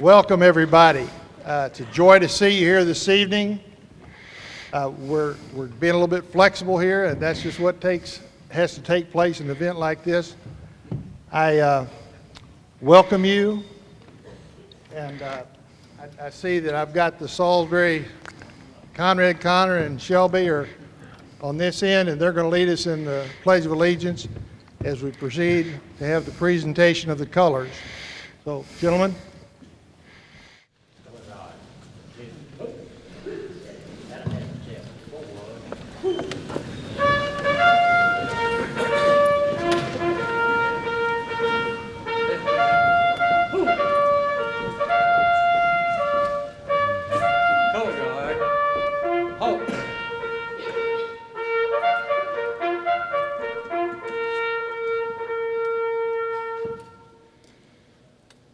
Welcome, everybody. It's a joy to see you here this evening. We're being a little bit flexible here, and that's just what has to take place in an event like this. I welcome you, and I see that I've got the Salisbury, Conrad, Connor, and Shelby are on this end, and they're going to lead us in the Pledge of Allegiance as we proceed to have the presentation of the colors. So, gentlemen.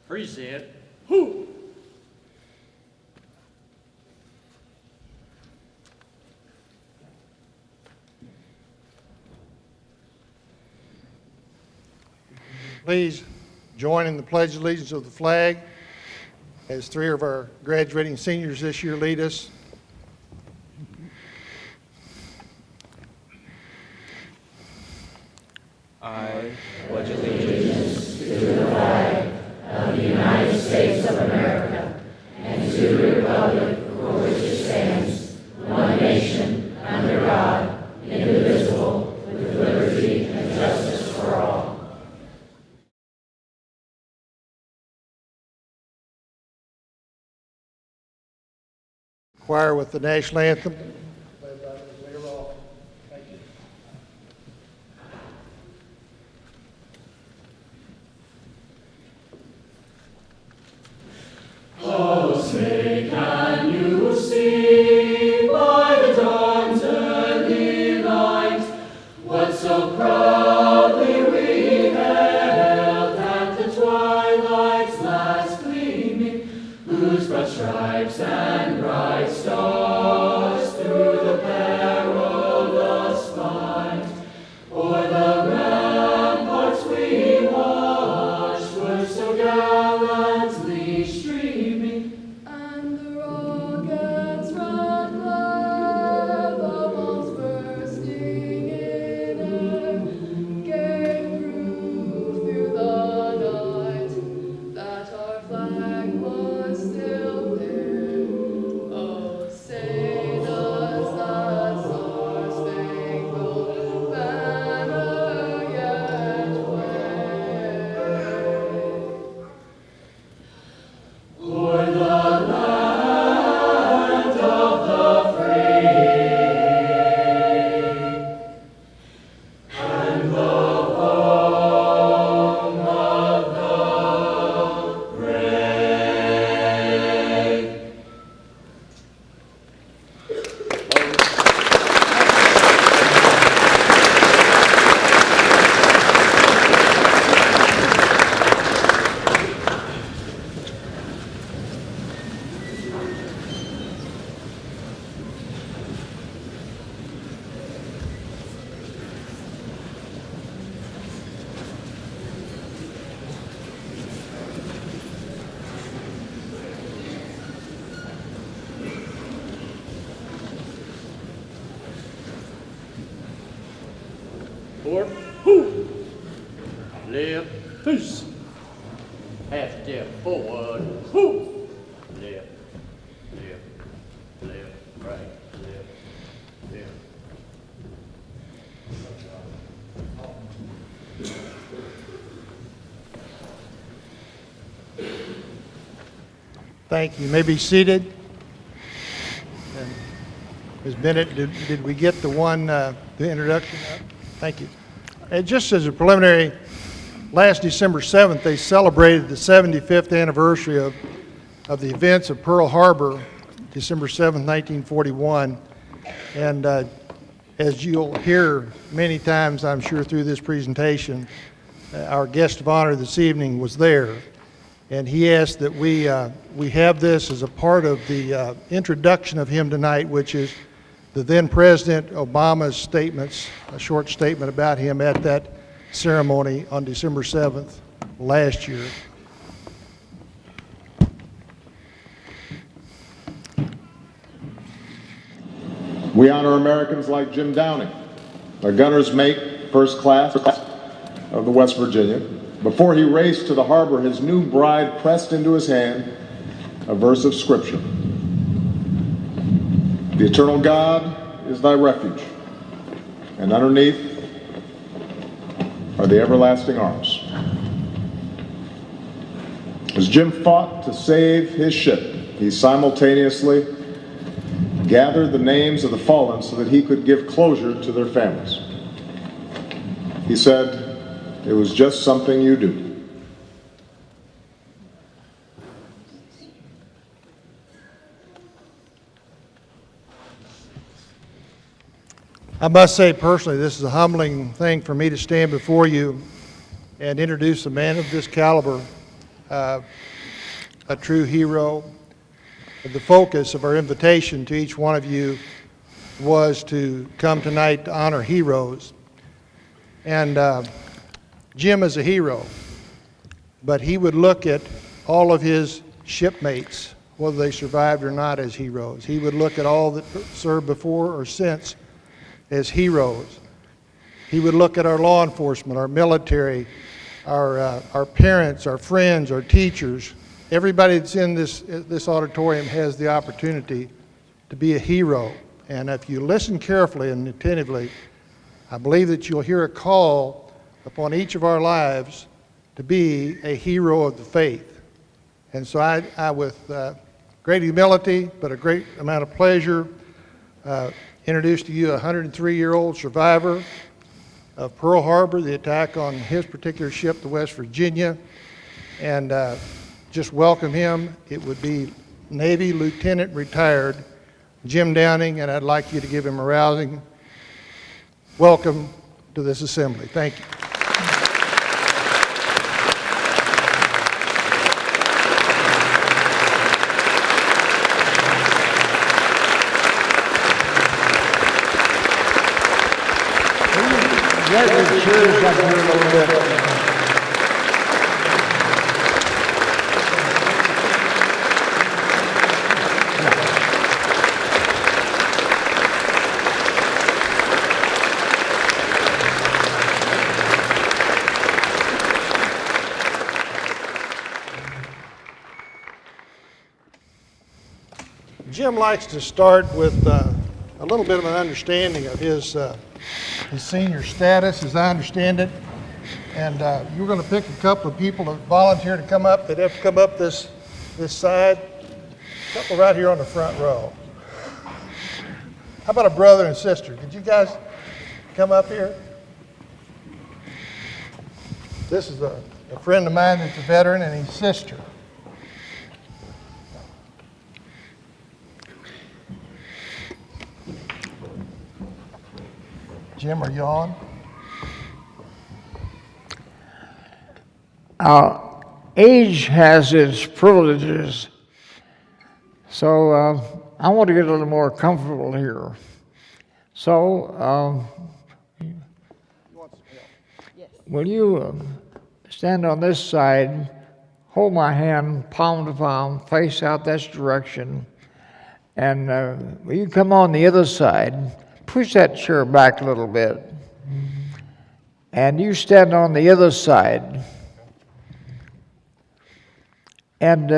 Present. Who? Please join in the Pledge of Allegiance of the flag as three of our graduating seniors this year lead us. I pledge allegiance to the flag of the United States of America and to the republic for which it stands, one nation, under God, indivisible, with liberty and justice for all. Choir with the national anthem. Oh, say, can you see by the dawn's early light what so proudly we hailed at the twilight's last gleaming, whose broad stripes and bright stars through the perilous fight o'er the ramparts we watched were so gallantly streaming, and the rockets' red glare, the bombs bursting in air, gave proof through the night that our flag was still there. Oh, say does that star-spangled banner yet wave o'er the land of the free and the home of the brave? Forward. Who? Left. Who's? Half step forward. Who? Left. Left. Left. Right. Left. Left. Thank you. You may be seated. And Ms. Bennett, did we get the introduction up? Thank you. And just as a preliminary, last December 7th, they celebrated the 75th anniversary of the events of Pearl Harbor, December 7th, 1941. And as you'll hear many times, I'm sure, through this presentation, our guest of honor this evening was there. And he asked that we have this as a part of the introduction of him tonight, which is the then President Obama's statements, a short statement about him at that ceremony on December 7th last year. We honor Americans like Jim Downing, a gunner's mate, first class of the West Virginia. Before he raced to the harbor, his new bride pressed into his hand a verse of scripture. The eternal God is thy refuge, and underneath are the everlasting arms. As Jim fought to save his ship, he simultaneously gathered the names of the fallen so that he could give closure to their families. He said, "It was just something you do." I must say personally, this is a humbling thing for me to stand before you and introduce a man of this caliber, a true hero. The focus of our invitation to each one of you was to come tonight to honor heroes. And Jim is a hero, but he would look at all of his shipmates, whether they survived or not, as heroes. He would look at all that served before or since as heroes. He would look at our law enforcement, our military, our parents, our friends, our teachers. Everybody that's in this auditorium has the opportunity to be a hero. And if you listen carefully and attentively, I believe that you'll hear a call upon each of our lives to be a hero of the faith. And so I with great humility, but a great amount of pleasure, introduce to you a 103-year-old survivor of Pearl Harbor, the attack on his particular ship, the West Virginia, and just welcome him. It would be Navy Lieutenant retired Jim Downing, and I'd like you to give him a rousing welcome to this assembly. Thank you. Let the chairs up here a little bit. Jim likes to start with a little bit of an understanding of his senior status, as I understand it. And you're going to pick a couple of people that volunteer to come up, that have to come up this side. A couple right here on the front row. How about a brother and sister? Could you guys come up here? This is a friend of mine that's a veteran, and his sister. Jim, are you on? Age has its privileges, so I want to get a little more comfortable here. So, will you stand on this side, hold my hand palm to palm, face out this direction, and will you come on the other side? Push that chair back a little bit. And you stand on the other side. And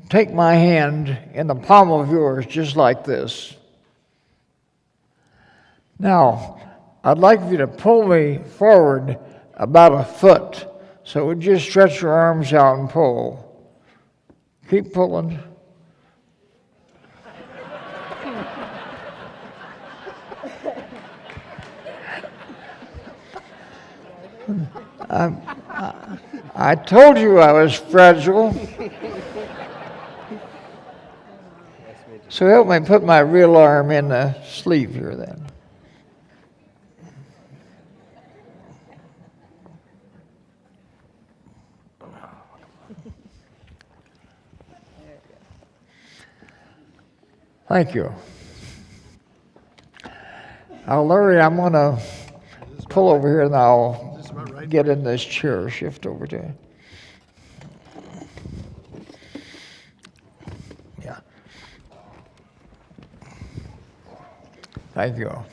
take my hand in the palm of yours, just like this. Now, I'd like you to pull me forward about a foot. So would you stretch your arms out and pull? Keep pulling. I told you I was fragile. So help me put my real arm in the sleeve here then. Thank you. Now, Larry, I'm going to pull over here and I'll get in this chair, shift over to you. Yeah. Thank you.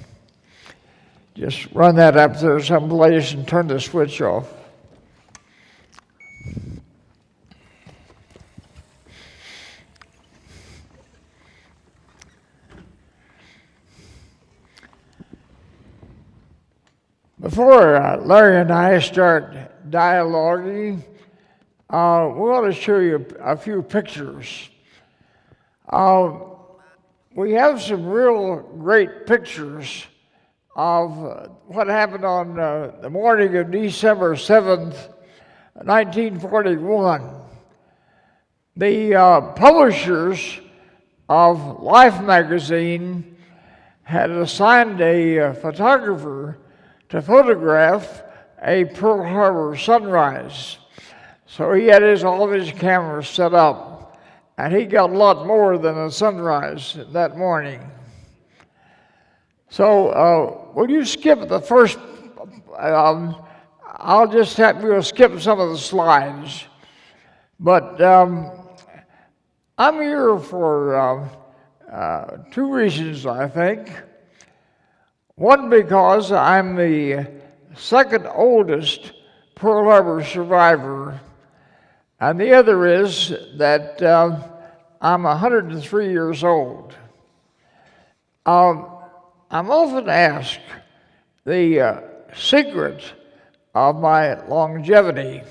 Just run that up there someplace and turn the switch off. Before Larry and I start dialoguing, we want to show you a few pictures. We have some real great pictures of what happened on the morning of December 7th, 1941. The publishers of Life magazine had assigned a photographer to photograph a Pearl Harbor sunrise. So he had all of his cameras set up, and he got a lot more than a sunrise that morning. So will you skip the first, we'll skip some of the slides. But I'm here for two reasons, I think. One, because I'm the second oldest Pearl Harbor survivor, and the other is that I'm 103 years old. I'm often asked the secret of my longevity,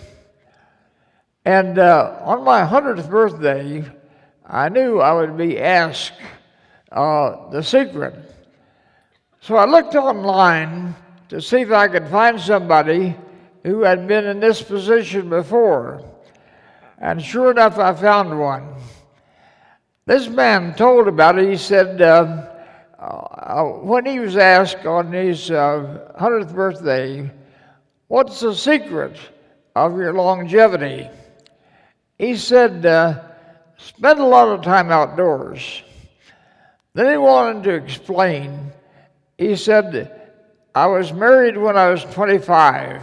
and on my 100th birthday, I knew I would be asked the secret. So I looked online to see if I could find somebody who had been in this position before. And sure enough, I found one. This man told about it. He said when he was asked on his 100th birthday, what's the secret of your longevity? He said, spend a lot of time outdoors. Then he wanted to explain. He said, I was married when I was 25,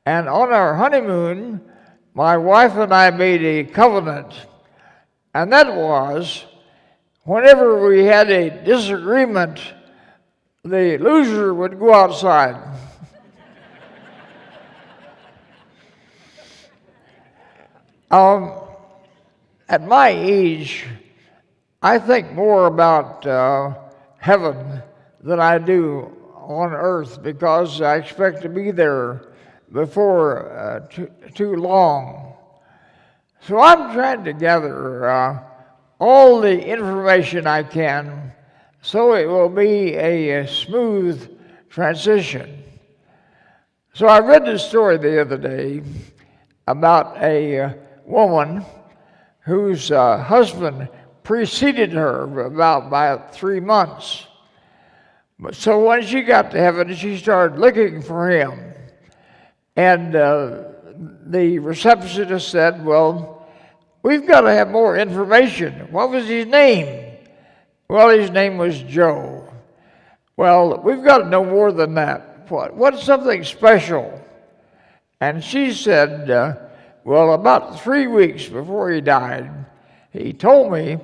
and on our honeymoon, my wife and I made a covenant, and that was, whenever we had a disagreement, the loser would go outside. At my age, I think more about heaven than I do on earth, because I expect to be there before too long. So I'm trying to gather all the information I can so it will be a smooth transition. So I read this story the other day about a woman whose husband preceded her by 3 months. So when she got to heaven, she started looking for him. And the receptionist said, well, we've got to have more information. What was his name? Well, his name was Joe. Well, we've got to know more than that. What's something special? And she said, well, about 3 weeks before he died, he told me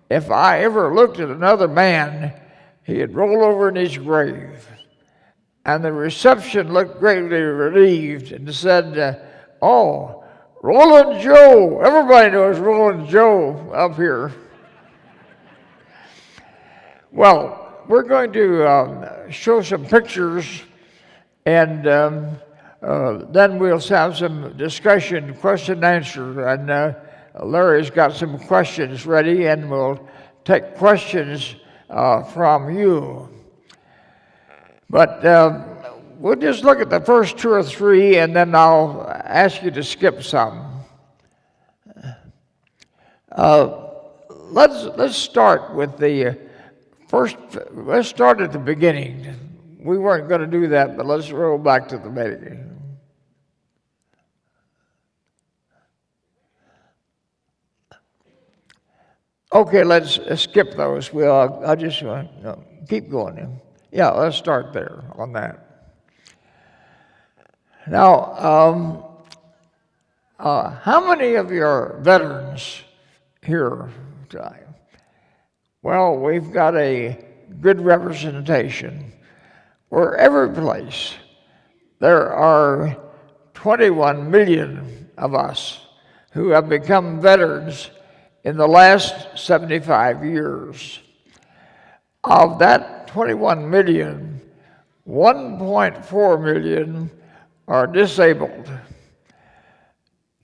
if I ever looked at another man, he'd roll over in his grave. And the reception looked greatly relieved and said, oh, Roland Joe. Everybody knows Roland Joe up here. Well, we're going to show some pictures, and then we'll have some discussion, question and answer. And Larry's got some questions ready, and we'll take questions from you. But we'll just look at the first 2 or 3, and then I'll ask you to skip some. Let's start with the first. Let's start at the beginning. We weren't going to do that, but let's roll back to the beginning. Okay, let's skip those. I'll just keep going. Yeah, let's start there on that. Now, how many of you are veterans here tonight? Well, we've got a good representation. Where every place there are 21 million of us who have become veterans in the last 75 years. Of that 21 million, 1.4 million are disabled.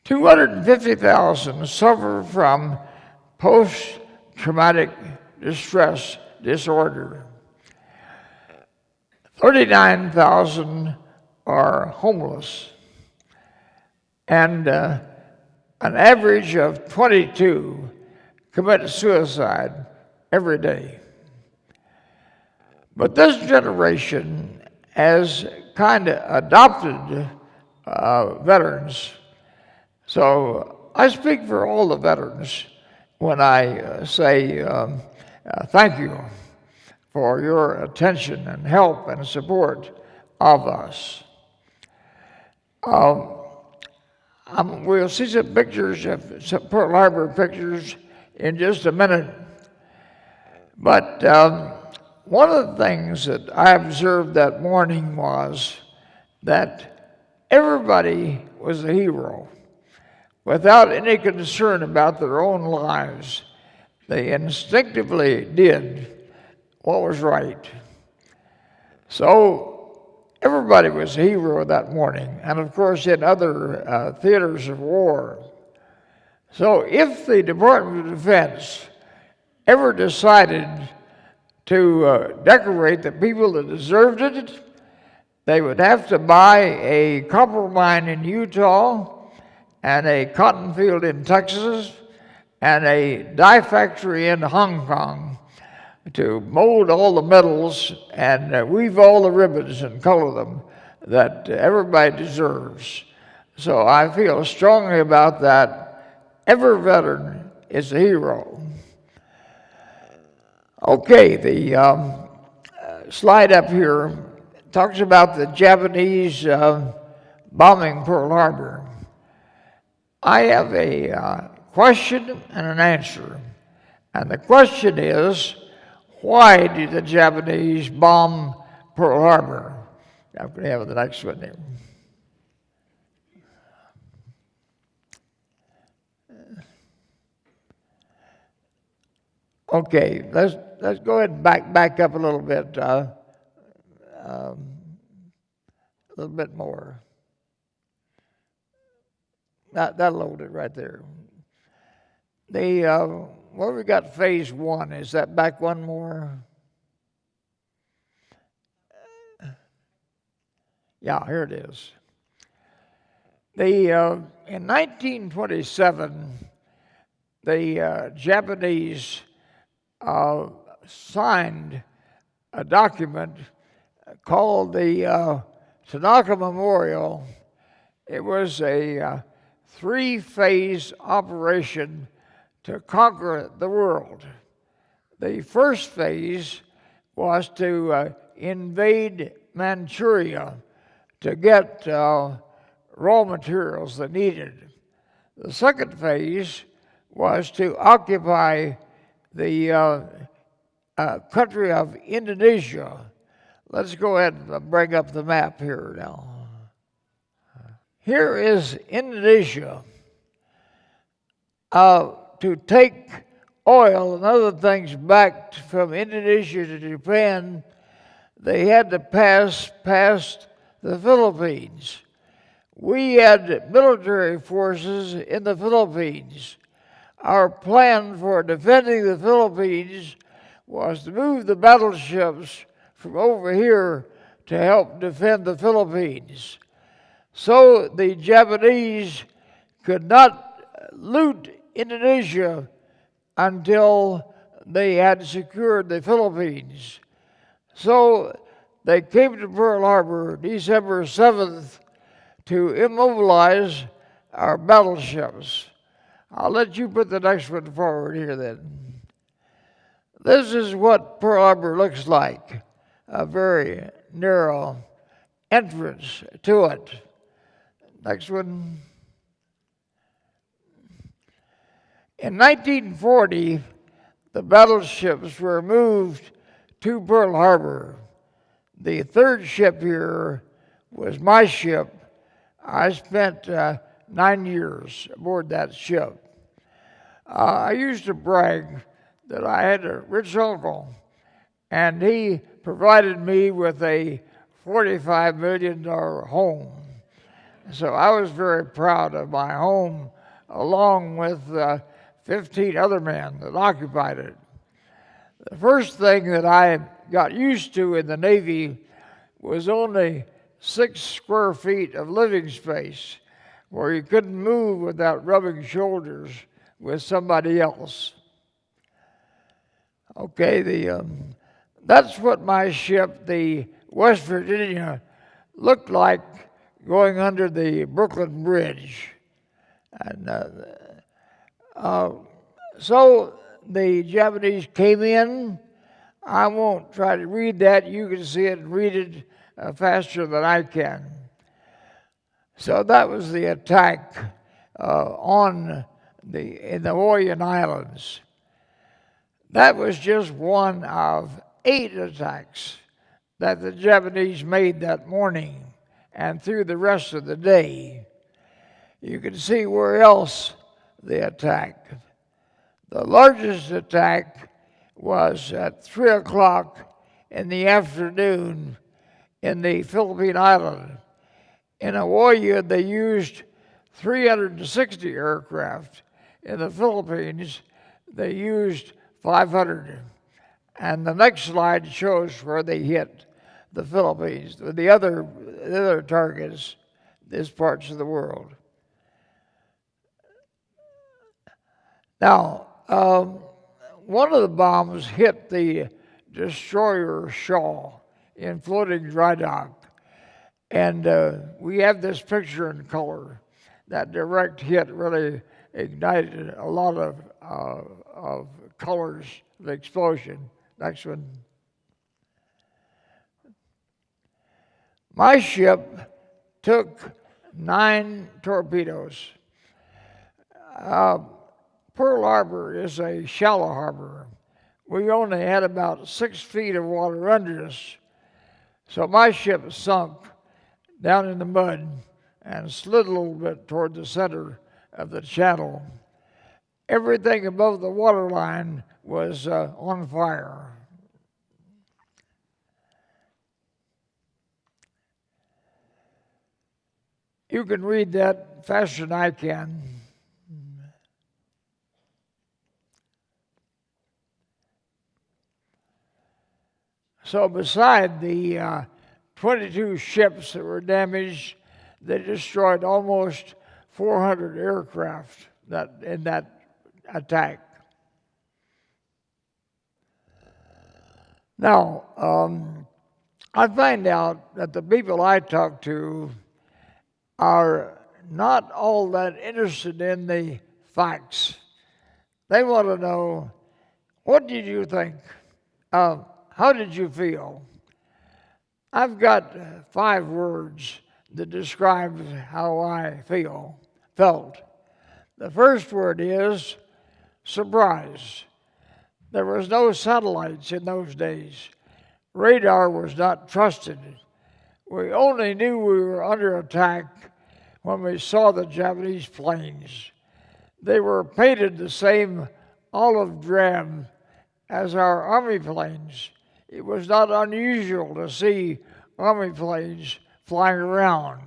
250,000 suffer from post-traumatic distress disorder. 39,000 are homeless. And an average of 22 commit suicide every day. But this generation has kind of adopted veterans. So I speak for all the veterans when I say thank you for your attention and help and support of us. We'll see some pictures, some Pearl Harbor pictures in just a minute. But one of the things that I observed that morning was that everybody was a hero. Without any concern about their own lives, they instinctively did what was right. So everybody was a hero that morning, and of course in other theaters of war. So if the Department of Defense ever decided to decorate the people that deserved it, they would have to buy a copper mine in Utah and a cotton field in Texas and a dye factory in Hong Kong to mold all the metals and weave all the ribbons and color them that everybody deserves. So I feel strongly about that. Every veteran is a hero. Okay, the slide up here talks about the Japanese bombing Pearl Harbor. I have a question and an answer. And the question is, why did the Japanese bomb Pearl Harbor? I'm going to have the next one here. Okay, let's go ahead and back up a little bit more. That'll load it right there. Where we got phase one, is that back one more? Yeah, here it is. In 1927, the Japanese signed a document called the Tanaka Memorial. It was a three-phase operation to conquer the world. The first phase was to invade Manchuria to get raw materials they needed. The second phase was to occupy the country of Indonesia. Let's go ahead and bring up the map here now. Here is Indonesia. To take oil and other things back from Indonesia to Japan, they had to pass past the Philippines. We had military forces in the Philippines. Our plan for defending the Philippines was to move the battleships from over here to help defend the Philippines. So the Japanese could not loot Indonesia until they had secured the Philippines. So they came to Pearl Harbor December 7th to immobilize our battleships. I'll let you put the next one forward here then. This is what Pearl Harbor looks like, a very narrow entrance to it. Next one. In 1940, the battleships were moved to Pearl Harbor. The third ship here was my ship. I spent 9 years aboard that ship. I used to brag that I had a rich uncle, and he provided me with a $45 million home. So I was very proud of my home, along with 15 other men that occupied it. The first thing that I got used to in the Navy was only 6 square feet of living space, where you couldn't move without rubbing shoulders with somebody else. Okay, that's what my ship, the West Virginia, looked like going under the Brooklyn Bridge. And so the Japanese came in. I won't try to read that. You can see it and read it faster than I can. So that was the attack in the Hawaiian Islands. That was just one of 8 attacks that the Japanese made that morning and through the rest of the day. You can see where else they attacked. The largest attack was at 3 o'clock in the afternoon in the Philippine Island. In Hawaii, they used 360 aircraft. In the Philippines, they used 500. And the next slide shows where they hit the Philippines. The other targets, these parts of the world. Now, one of the bombs hit the destroyer Shaw in floating dry dock. And we have this picture in color. That direct hit really ignited a lot of colors, the explosion. Next one. My ship took 9 torpedoes. Pearl Harbor is a shallow harbor. We only had about 6 feet of water under us. So my ship sunk down in the mud and slid a little bit toward the center of the channel. Everything above the waterline was on fire. You can read that faster than I can. So beside the 22 ships that were damaged, they destroyed almost 400 aircraft in that attack. Now, I find out that the people I talk to are not all that interested in the facts. They want to know, what did you think? How did you feel? I've got 5 words that describe how I felt. The first word is surprise. There was no satellites in those days. Radar was not trusted. We only knew we were under attack when we saw the Japanese planes. They were painted the same olive drab as our Army planes. It was not unusual to see Army planes flying around.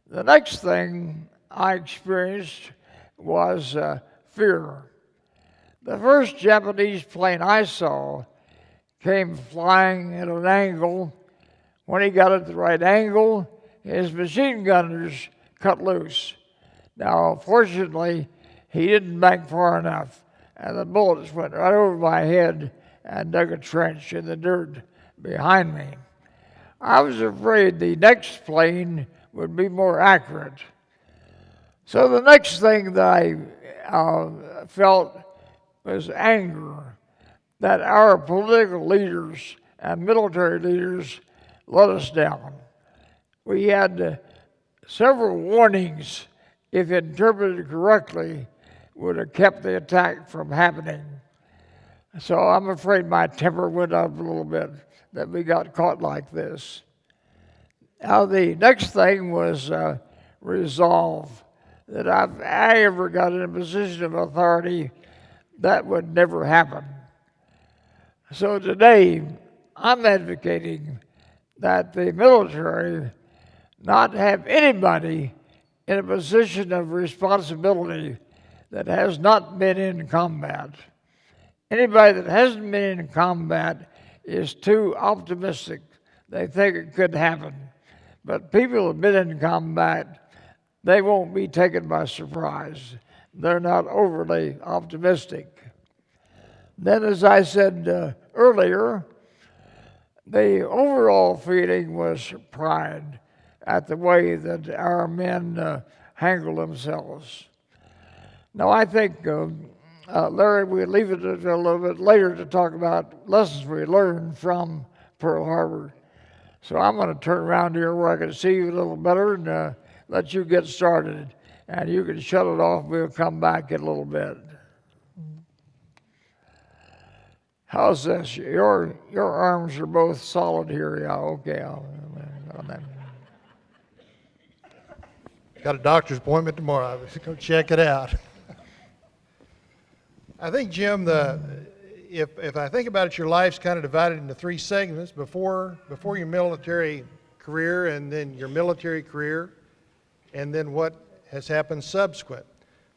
The next thing I experienced was fear. The first Japanese plane I saw came flying at an angle. When he got at the right angle, his machine gunners cut loose. Now, fortunately, he didn't bank far enough, and the bullets went right over my head and dug a trench in the dirt behind me. I was afraid the next plane would be more accurate. So the next thing that I felt was anger that our political leaders and military leaders let us down. We had several warnings, if interpreted correctly, would have kept the attack from happening. So I'm afraid my temper went up a little bit that we got caught like this. Now the next thing was resolve that if I ever got in a position of authority, that would never happen. So today, I'm advocating that the military not have anybody in a position of responsibility that has not been in combat. Anybody that hasn't been in combat is too optimistic. They think it could happen. But people who have been in combat, they won't be taken by surprise. They're not overly optimistic. Then, as I said earlier, the overall feeling was pride at the way that our men handle themselves. Now, I think, Larry, we'll leave it a little bit later to talk about lessons we learned from Pearl Harbor. So I'm going to turn around here where I can see you a little better and let you get started. And you can shut it off. We'll come back in a little bit. How's this? Your arms are both solid here. Yeah, okay. Got a doctor's appointment tomorrow. I was going to check it out. I think, Jim, if I think about it, your life's kind of divided into three segments: before your military career, and then your military career, and then what has happened subsequent.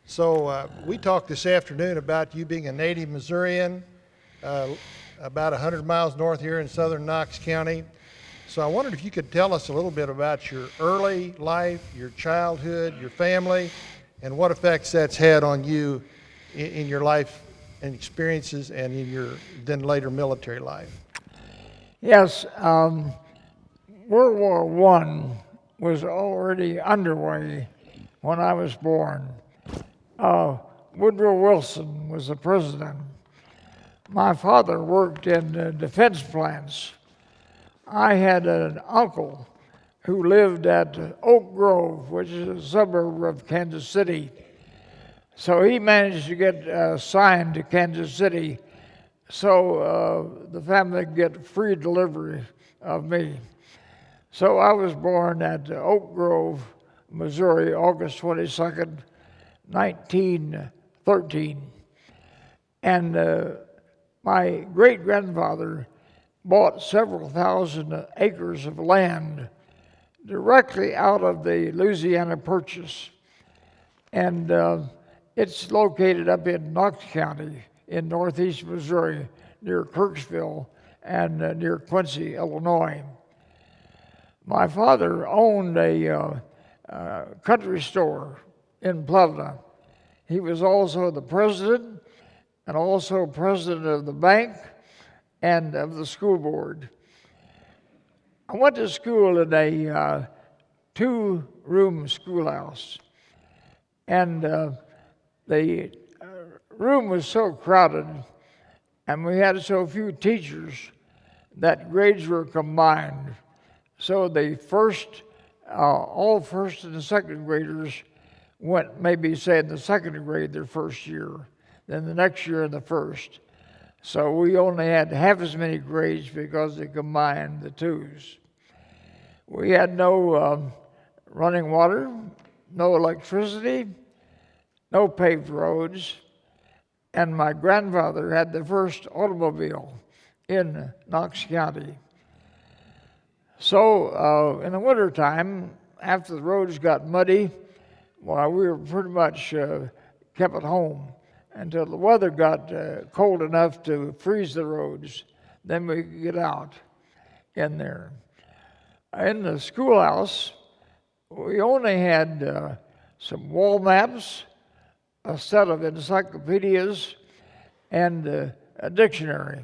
So we talked this afternoon about you being a native Missourian, about 100 miles north here in southern Knox County. So I wondered if you could tell us a little bit about your early life, your childhood, your family, and what effects that's had on you in your life and experiences and in your then later military life. Yes, World War I was already underway when I was born. Woodrow Wilson was the president. My father worked in defense plants. I had an uncle who lived at Oak Grove, which is a suburb of Kansas City. So he managed to get assigned to Kansas City so the family could get free delivery of me. So I was born at Oak Grove, Missouri, August 22nd, 1913. And my great-grandfather bought several thousand acres of land directly out of the Louisiana Purchase. And it's located up in Knox County in northeast Missouri, near Kirksville and near Quincy, Illinois. My father owned a country store in Plevna. He was also the president and also president of the bank and of the school board. I went to school in a two-room schoolhouse, and the room was so crowded and we had so few teachers that grades were combined. So the all first and second graders went maybe say in the second grade their first year, then the next year in the first. So we only had half as many grades because they combined the twos. We had no running water, no electricity, no paved roads, and my grandfather had the first automobile in Knox County. So in the wintertime, after the roads got muddy, well, we were pretty much kept at home until the weather got cold enough to freeze the roads. Then we could get out in there. In the schoolhouse, we only had some wall maps, a set of encyclopedias, and a dictionary.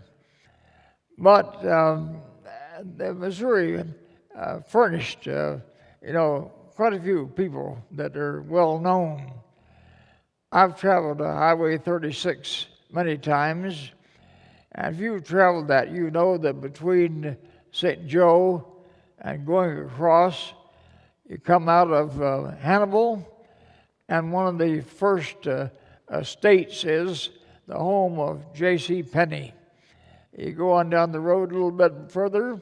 But the Missouri furnished, quite a few people that are well known. I've traveled Highway 36 many times, and if you've traveled that, you know that between St. Joe and going across, you come out of Hannibal, and one of the first states is the home of J.C. Penney. You go on down the road a little bit further,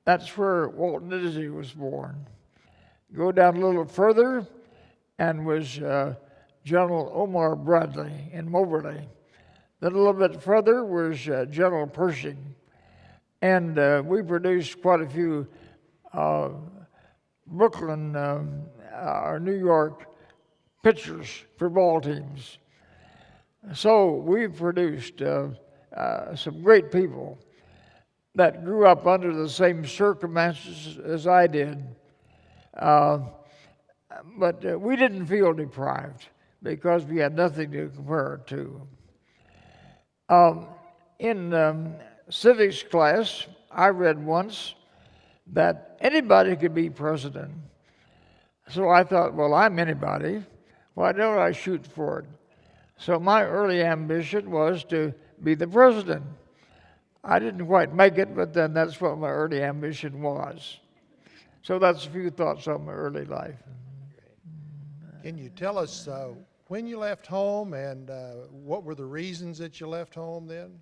that's where Walt Disney was born. Go down a little further, and was General Omar Bradley in Moberly. Then a little bit further was General Pershing. And we produced quite a few Brooklyn or New York pitchers for ball teams. So we've produced some great people that grew up under the same circumstances as I did. But we didn't feel deprived because we had nothing to compare it to. In civics class, I read once that anybody could be president. So I thought, well, I'm anybody. Why don't I shoot for it? So my early ambition was to be the president. I didn't quite make it, but then that's what my early ambition was. So that's a few thoughts on my early life. Can you tell us when you left home and what were the reasons that you left home then?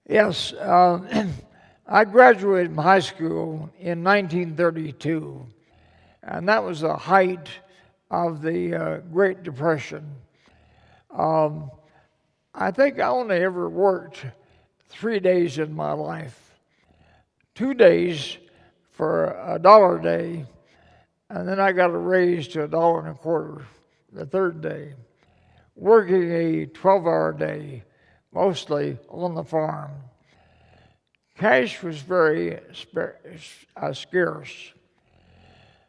Yes, I graduated from high school in 1932, and that was the height of the Great Depression. I think I only ever worked 3 days in my life. 2 days for $1 a day, and then I got a raise to $1.25 the third day, working a 12-hour day, mostly on the farm. Cash was very scarce,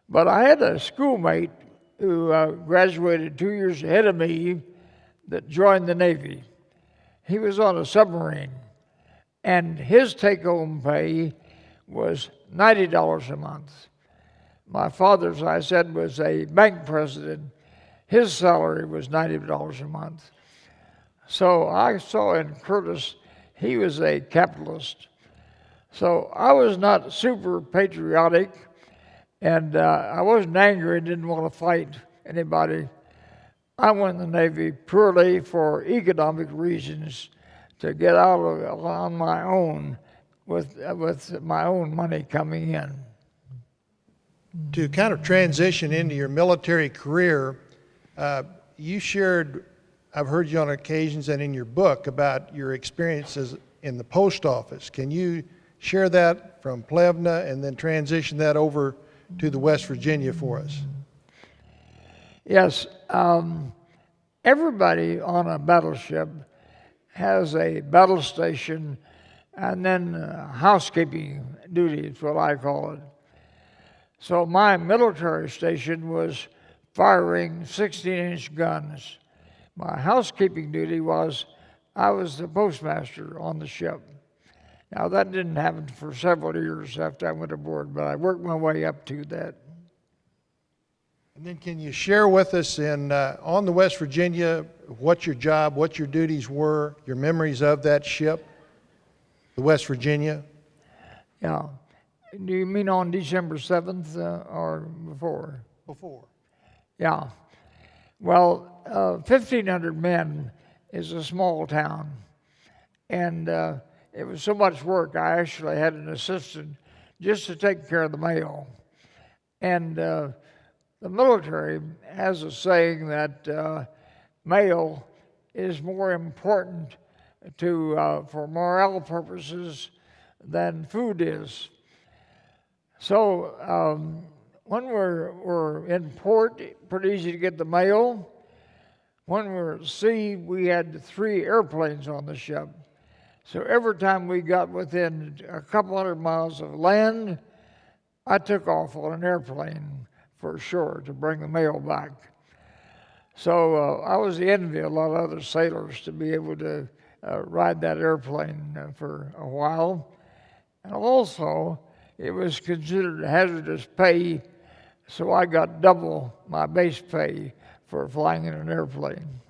but I had a schoolmate who graduated 2 years ahead of me that joined the Navy. He was on a submarine, and his take-home pay was $90 a month. My father, as I said, was a bank president. His salary was $90 a month. So I saw in Curtis, he was a capitalist. So I was not super patriotic, and I wasn't angry, didn't want to fight anybody. I went in the Navy purely for economic reasons, to get out of it on my own with my own money coming in. To kind of transition into your military career, you shared, I've heard you on occasions and in your book, about your experiences in the post office. Can you share that from Plevna and then transition that over to the West Virginia for us? Yes, everybody on a battleship has a battle station and then housekeeping duty is what I call it. So my military station was firing 16-inch guns. My housekeeping duty was I was the postmaster on the ship. Now that didn't happen for several years after I went aboard, but I worked my way up to that. And then can you share with us on the West Virginia what your job, what your duties were, your memories of that ship, the West Virginia? Yeah. Do you mean on December 7th or before? Before. Yeah. Well, 1,500 men is a small town. And it was so much work, I actually had an assistant just to take care of the mail. And the military has a saying that mail is more important for morale purposes than food is. So when we're in port, pretty easy to get the mail. When we're at sea, we had 3 airplanes on the ship. So every time we got within a couple hundred miles of land, I took off on an airplane for shore to bring the mail back. So I was the envy of a lot of other sailors to be able to ride that airplane for a while. And also, it was considered hazardous pay, so I got double my base pay for flying in an airplane.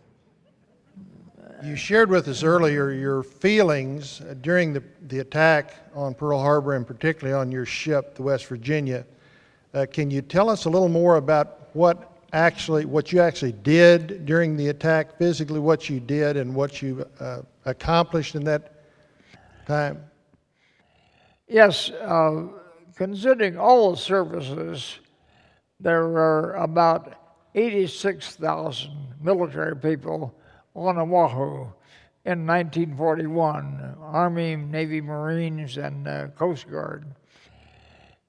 You shared with us earlier your feelings during the attack on Pearl Harbor and particularly on your ship, the West Virginia. Can you tell us a little more about what what you actually did during the attack, physically what you did and what you accomplished in that time? Yes, considering all the services, there were about 86,000 military people on Oahu in 1941, Army, Navy, Marines, and Coast Guard.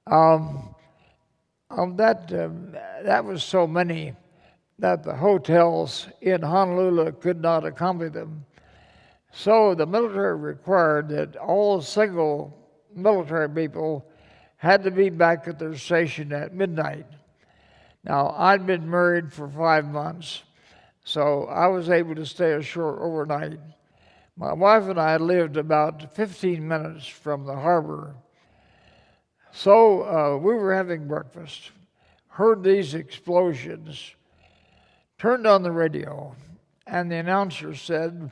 That was so many that the hotels in Honolulu could not accommodate them. So the military required that all single military people had to be back at their station at midnight. Now, I'd been married for 5 months, so I was able to stay ashore overnight. My wife and I lived about 15 minutes from the harbor. So we were having breakfast, heard these explosions, turned on the radio, and the announcer said,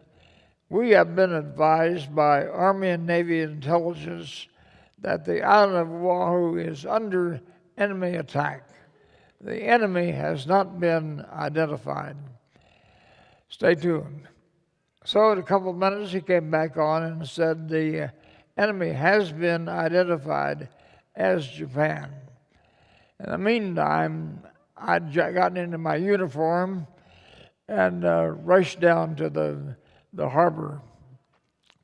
"We have been advised by Army and Navy intelligence that the island of Oahu is under enemy attack. The enemy has not been identified. Stay tuned." So in a couple of minutes he came back on and said the enemy has been identified as Japan. In the meantime, I'd gotten into my uniform and rushed down to the harbor.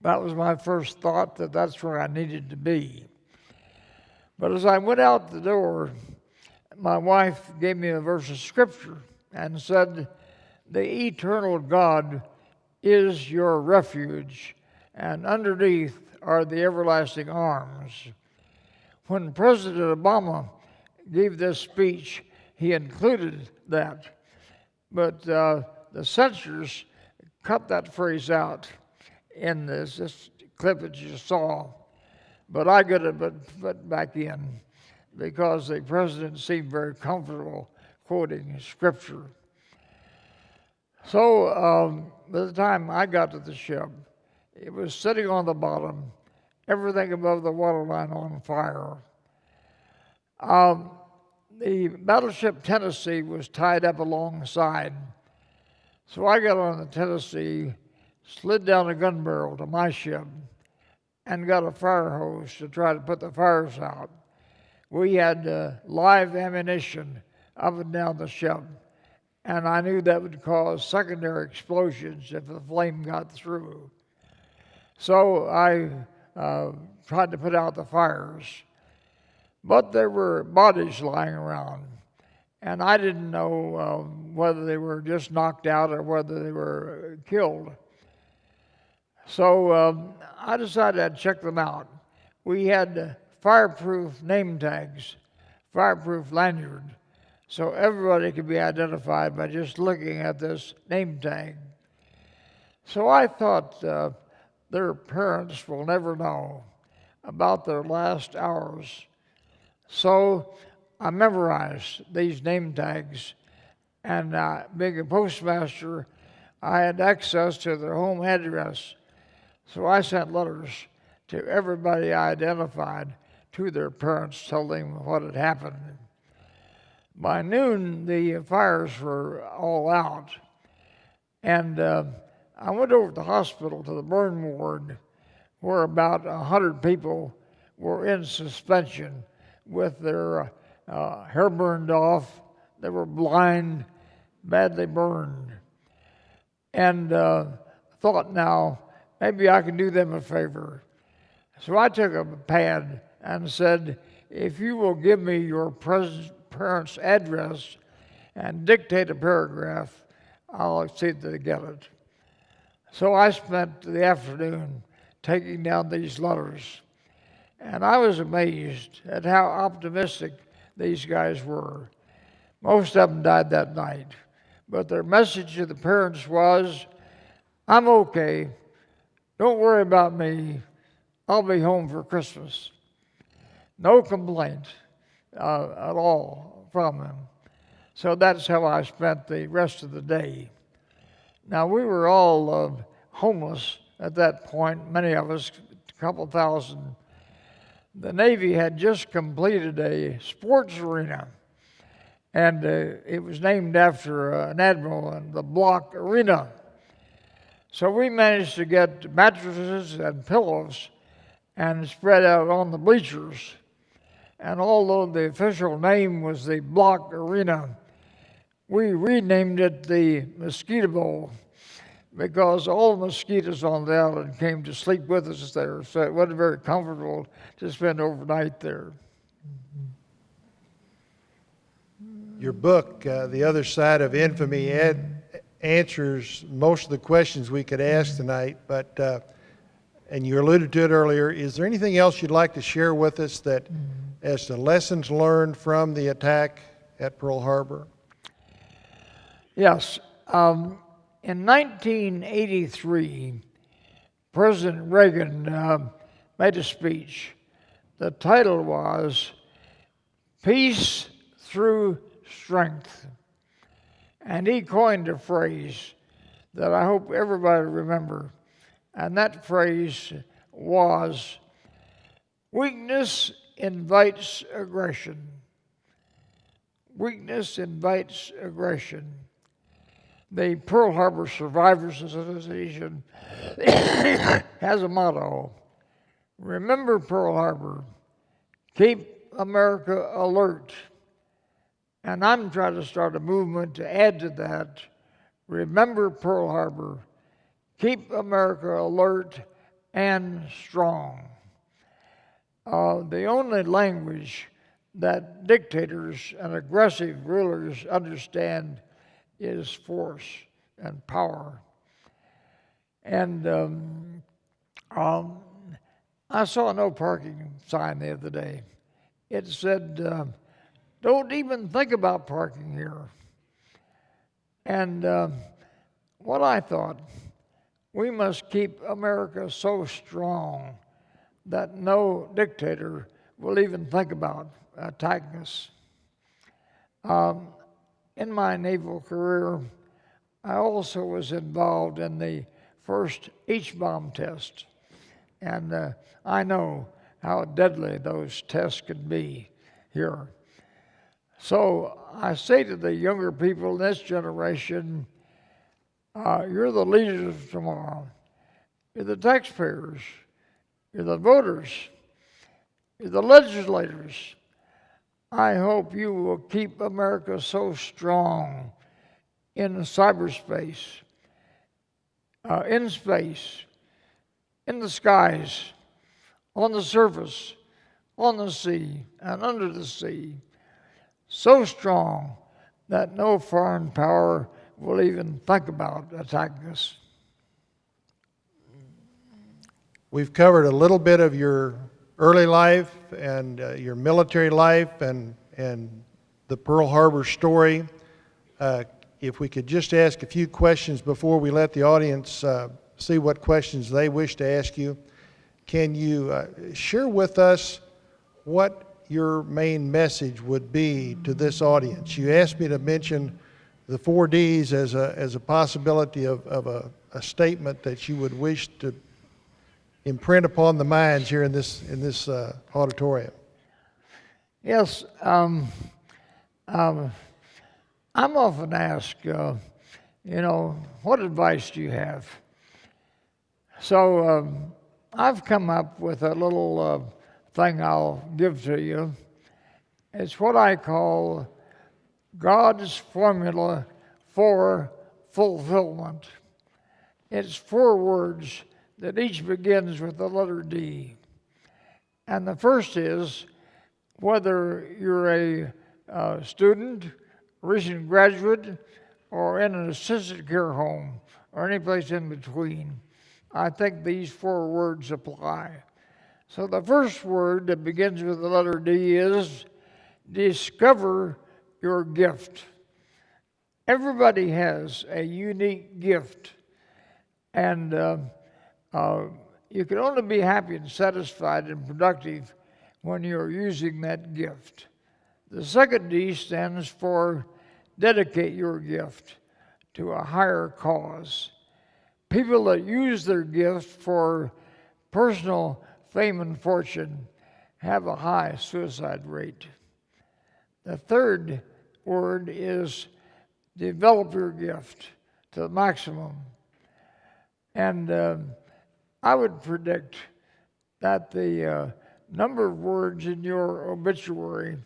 That was my first thought, that that's where I needed to be. But as I went out the door, my wife gave me a verse of scripture and said, "The eternal God is your refuge, and underneath are the everlasting arms." When President Obama gave this speech, he included that. But the censors cut that phrase out in this clip that you saw. But I got it put back in because the president seemed very comfortable quoting scripture. So by the time I got to the ship, it was sitting on the bottom, everything above the waterline on fire. The battleship Tennessee was tied up alongside. So I got on the Tennessee, slid down a gun barrel to my ship, and got a fire hose to try to put the fires out. We had live ammunition up and down the ship, and I knew that would cause secondary explosions if the flame got through. So I tried to put out the fires, but there were bodies lying around, and I didn't know whether they were just knocked out or whether they were killed. So I decided I'd check them out. We had fireproof name tags, fireproof lanyard, so everybody could be identified by just looking at this name tag. So I thought their parents will never know about their last hours. So I memorized these name tags, and being a postmaster, I had access to their home address. So I sent letters to everybody I identified to their parents, telling them what had happened. By noon, the fires were all out, and I went over to the hospital, to the burn ward, where about 100 people were in suspension with their hair burned off. They were blind, badly burned, and thought, now, maybe I can do them a favor. So I took a pad and said, "If you will give me your parents' address and dictate a paragraph, I'll see that they get it." So I spent the afternoon taking down these letters, and I was amazed at how optimistic these guys were. Most of them died that night, but their message to the parents was, "I'm okay. Don't worry about me. I'll be home for Christmas." No complaint at all from them. So that's how I spent the rest of the day. Now, we were all homeless at that point, many of us, a couple thousand. The Navy had just completed a sports arena, and it was named after an admiral in the Block Arena. So we managed to get mattresses and pillows and spread out on the bleachers. And although the official name was the Block Arena, we renamed it the Mosquito Bowl because all the mosquitoes on the island came to sleep with us there, so it wasn't very comfortable to spend overnight there. Your book, The Other Side of Infamy, answers most of the questions we could ask tonight, but and you alluded to it earlier. Is there anything else you'd like to share with us that, as to lessons learned from the attack at Pearl Harbor? Yes. In 1983, President Reagan made a speech. The title was Peace Through Strength. And he coined a phrase that I hope everybody remember. And that phrase was, weakness invites aggression. Weakness invites aggression. The Pearl Harbor Survivors Association has a motto, remember Pearl Harbor, keep America alert. And I'm trying to start a movement to add to that, remember Pearl Harbor, keep America alert and strong. The only language that dictators and aggressive rulers understand is force and power. And I saw a no parking sign the other day. It said, don't even think about parking here. And what I thought, we must keep America so strong that no dictator will even think about attacking us. In my naval career, I also was involved in the first H-bomb test. And I know how deadly those tests can be here. So I say to the younger people in this generation, you're the leaders of tomorrow. You're the taxpayers. You're the voters. You're the legislators. I hope you will keep America so strong in cyberspace, in space, in the skies, on the surface, on the sea, and under the sea, so strong that no foreign power will even think about attacking us. We've covered a little bit of your early life and your military life and the Pearl Harbor story. If we could just ask a few questions before we let the audience see what questions they wish to ask you. Can you share with us what your main message would be to this audience? You asked me to mention the 4 Ds as a possibility of a statement that you would wish to imprint upon the minds here in this auditorium. Yes, I'm often asked, what advice do you have? So I've come up with a little thing I'll give to you. It's what I call God's formula for fulfillment. It's 4 words that each begins with the letter D. And the first is, whether you're a student, recent graduate, or in an assisted care home, or any place in between, I think these 4 words apply. So the first word that begins with the letter D is discover your gift. Everybody has a unique gift, and you can only be happy and satisfied and productive when you're using that gift. The second D stands for dedicate your gift to a higher cause. People that use their gift for personal fame and fortune have a high suicide rate. The third word is develop your gift to the maximum. And I would predict that the number of words in your obituary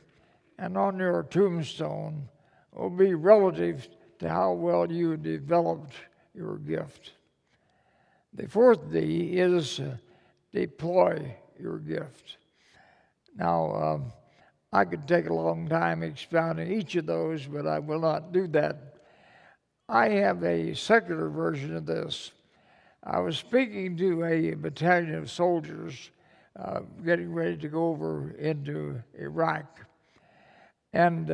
and on your tombstone will be relative to how well you developed your gift. The fourth D is deploy your gift. Now, I could take a long time expounding each of those, but I will not do that. I have a secular version of this. I was speaking to a battalion of soldiers getting ready to go over into Iraq. And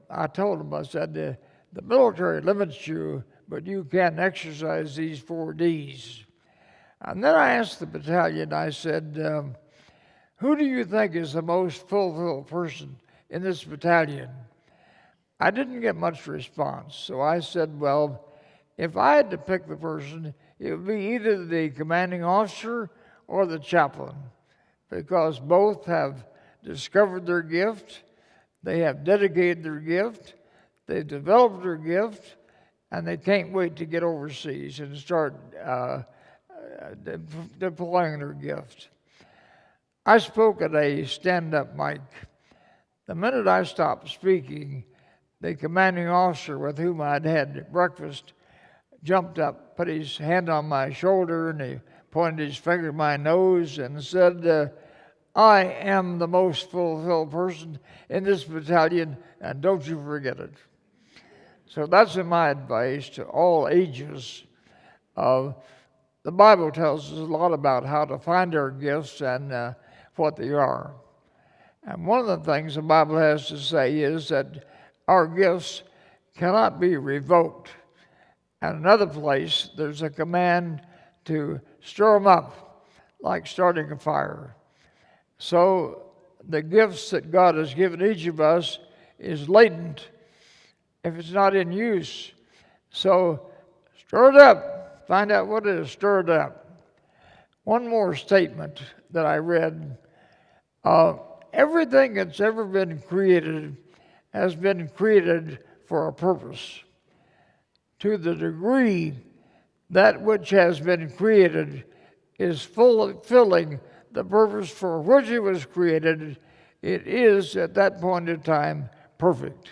I told them, I said, the military limits you, but you can exercise these 4 Ds. And then I asked the battalion, I said, who do you think is the most fulfilled person in this battalion? I didn't get much response, so I said, well, if I had to pick the person, it would be either the commanding officer or the chaplain, because both have discovered their gift, they have dedicated their gift, they've developed their gift, and they can't wait to get overseas and start deploying their gift. I spoke at a stand-up mic. The minute I stopped speaking, the commanding officer with whom I'd had breakfast jumped up, put his hand on my shoulder, and he pointed his finger at my nose and said, I am the most fulfilled person in this battalion, and don't you forget it. So that's my advice to all ages. The Bible tells us a lot about how to find our gifts and what they are. And one of the things the Bible has to say is that our gifts cannot be revoked. And another place, there's a command to stir them up, like starting a fire. So the gifts that God has given each of us is latent if it's not in use. So stir it up. Find out what it is, stir it up. One more statement that I read. Everything that's ever been created has been created for a purpose. To the degree that which has been created is fulfilling the purpose for which it was created, it is at that point in time perfect.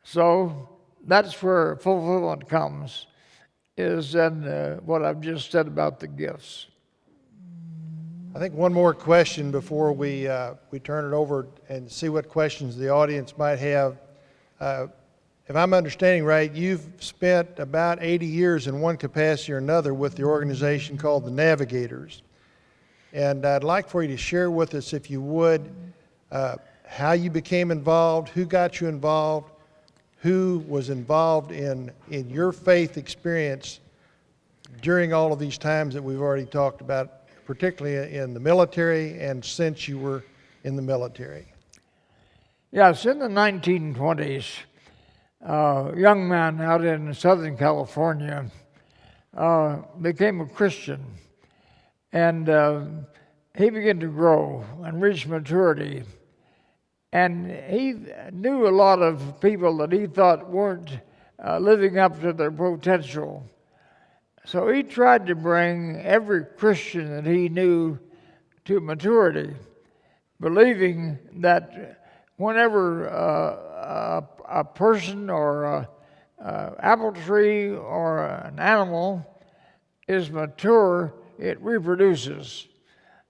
So that's where fulfillment comes, is in what I've just said about the gifts. I think one more question before we turn it over and see what questions the audience might have. If I'm understanding right, you've spent about 80 years in one capacity or another with the organization called the Navigators. And I'd like for you to share with us, if you would, how you became involved, who got you involved, who was involved in your faith experience during all of these times that we've already talked about, particularly in the military and since you were in the military. Yes, in the 1920s, a young man out in Southern California became a Christian, and he began to grow and reach maturity. And he knew a lot of people that he thought weren't living up to their potential. So he tried to bring every Christian that he knew to maturity, believing that whenever a person or an apple tree or an animal is mature, it reproduces.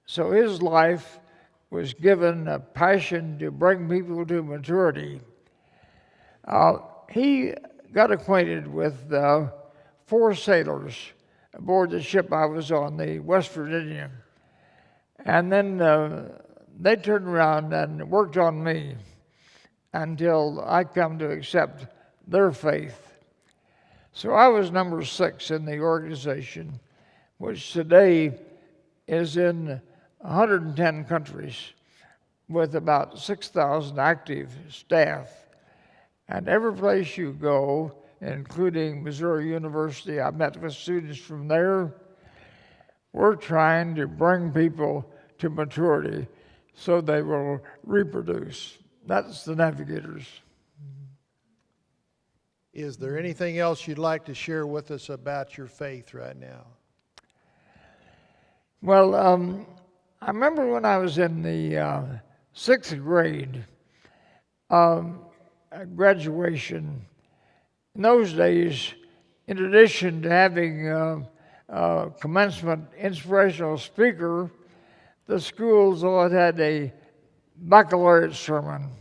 So his life was given a passion to bring people to maturity. He got acquainted with 4 sailors aboard the ship I was on, the West Virginia. And then they turned around and worked on me until I come to accept their faith. So I was number 6 in the organization, which today is in 110 countries with about 6,000 active staff. And every place you go, including Missouri University, I met with students from there. We're trying to bring people to maturity so they will reproduce. That's the Navigators. Is there anything else you'd like to share with us about your faith right now? Well, I remember when I was in the 6th grade, at graduation. In those days, in addition to having commencement inspirational speaker, the schools all had a baccalaureate sermon.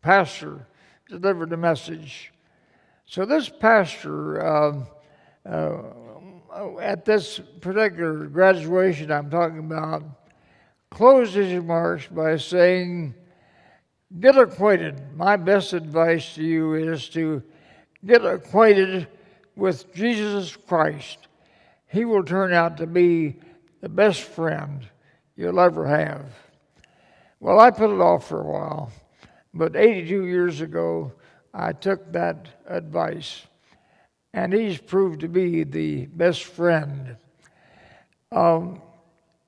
Pastor delivered a message. So this pastor, at this particular graduation I'm talking about, closed his remarks by saying, "Get acquainted. My best advice to you is to get acquainted with Jesus Christ. He will turn out to be the best friend you'll ever have." Well, I put it off for a while, but 82 years ago, I took that advice, and he's proved to be the best friend.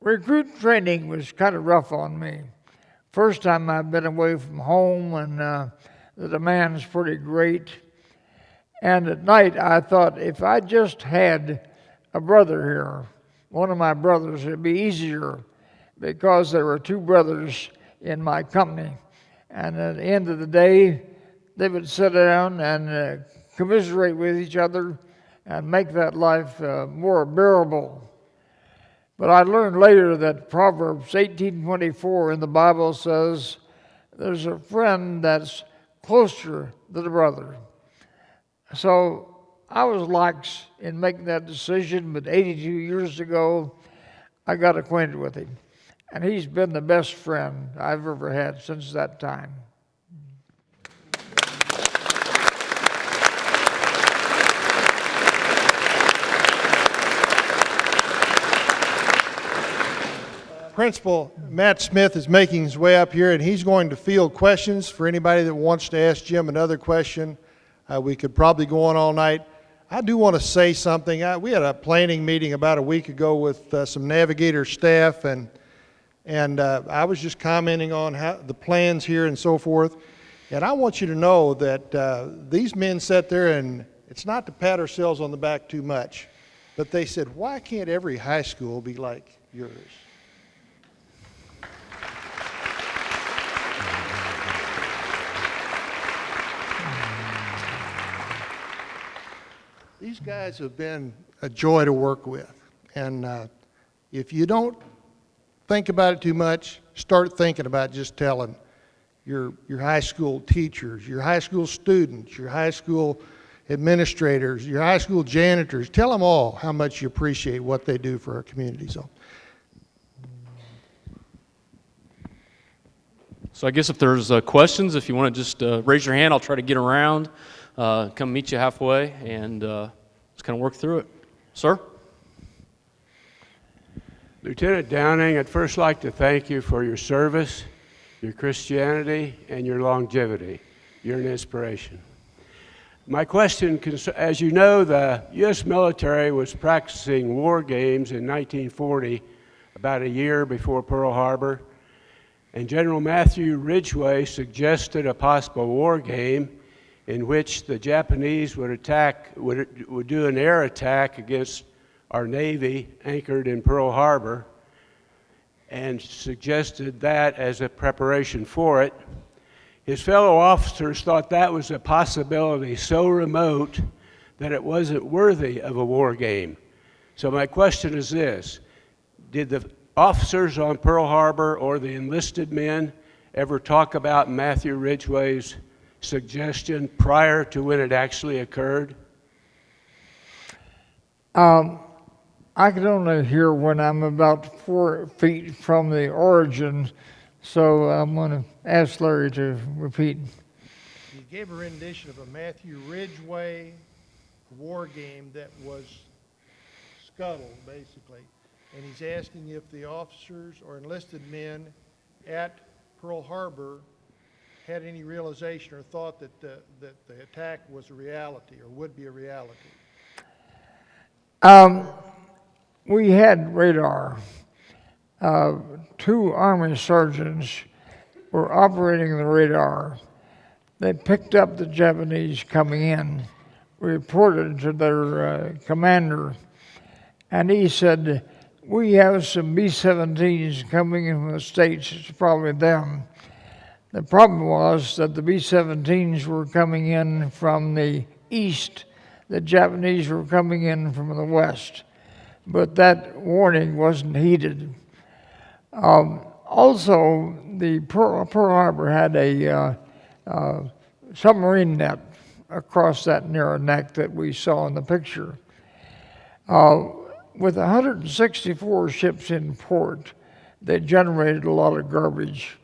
Recruit training was kind of rough on me. First time I've been away from home, and the demand's pretty great. And at night, I thought if I just had a brother here, one of my brothers, it'd be easier, because there were 2 brothers in my company. And at the end of the day, they would sit down and commiserate with each other and make that life more bearable. But I learned later that Proverbs 18:24 in the Bible says, there's a friend that's closer than a brother. So I was lax in making that decision, but 82 years ago, I got acquainted with him. And he's been the best friend I've ever had since that time. Principal Matt Smith is making his way up here, and he's going to field questions for anybody that wants to ask Jim another question. We could probably go on all night. I do want to say something. We had a planning meeting about a week ago with some Navigator staff, and I was just commenting on how the plans here and so forth. And I want you to know that these men sat there, and it's not to pat ourselves on the back too much, but they said, why can't every high school be like yours? These guys have been a joy to work with. And if you don't think about it too much, start thinking about just telling your high school teachers, your high school students, your high school administrators, your high school janitors. Tell them all how much you appreciate what they do for our community. So I guess if there's questions, if you want to just raise your hand, I'll try to get around, come meet you halfway, and let's kind of work through it. Sir? Lieutenant Downing, I'd first like to thank you for your service, your Christianity, and your longevity. You're an inspiration. My question, as you know, the U.S. military was practicing war games in 1940, about a year before Pearl Harbor, and General Matthew Ridgway suggested a possible war game in which the Japanese would do an air attack against our Navy anchored in Pearl Harbor, and suggested that as a preparation for it. His fellow officers thought that was a possibility so remote that it wasn't worthy of a war game. So my question is this: did the officers on Pearl Harbor or the enlisted men ever talk about Matthew Ridgway's suggestion prior to when it actually occurred? I can only hear when I'm about 4 feet from the origin, so I'm going to ask Larry to repeat. You gave a rendition of a Matthew Ridgway war game that was scuttled, basically. And he's asking if the officers or enlisted men at Pearl Harbor had any realization or thought that the attack was a reality or would be a reality. We had radar. 2 Army sergeants were operating the radar. They picked up the Japanese coming in reported to their commander, and he said, "We have some B-17s coming in from the States. It's probably them." The problem was that the B-17s were coming in from the east. The Japanese were coming in from the west. But that warning wasn't heeded. Also, the Pearl Harbor had a submarine net across that narrow neck that we saw in the picture. With 164 ships in port, they generated a lot of garbage.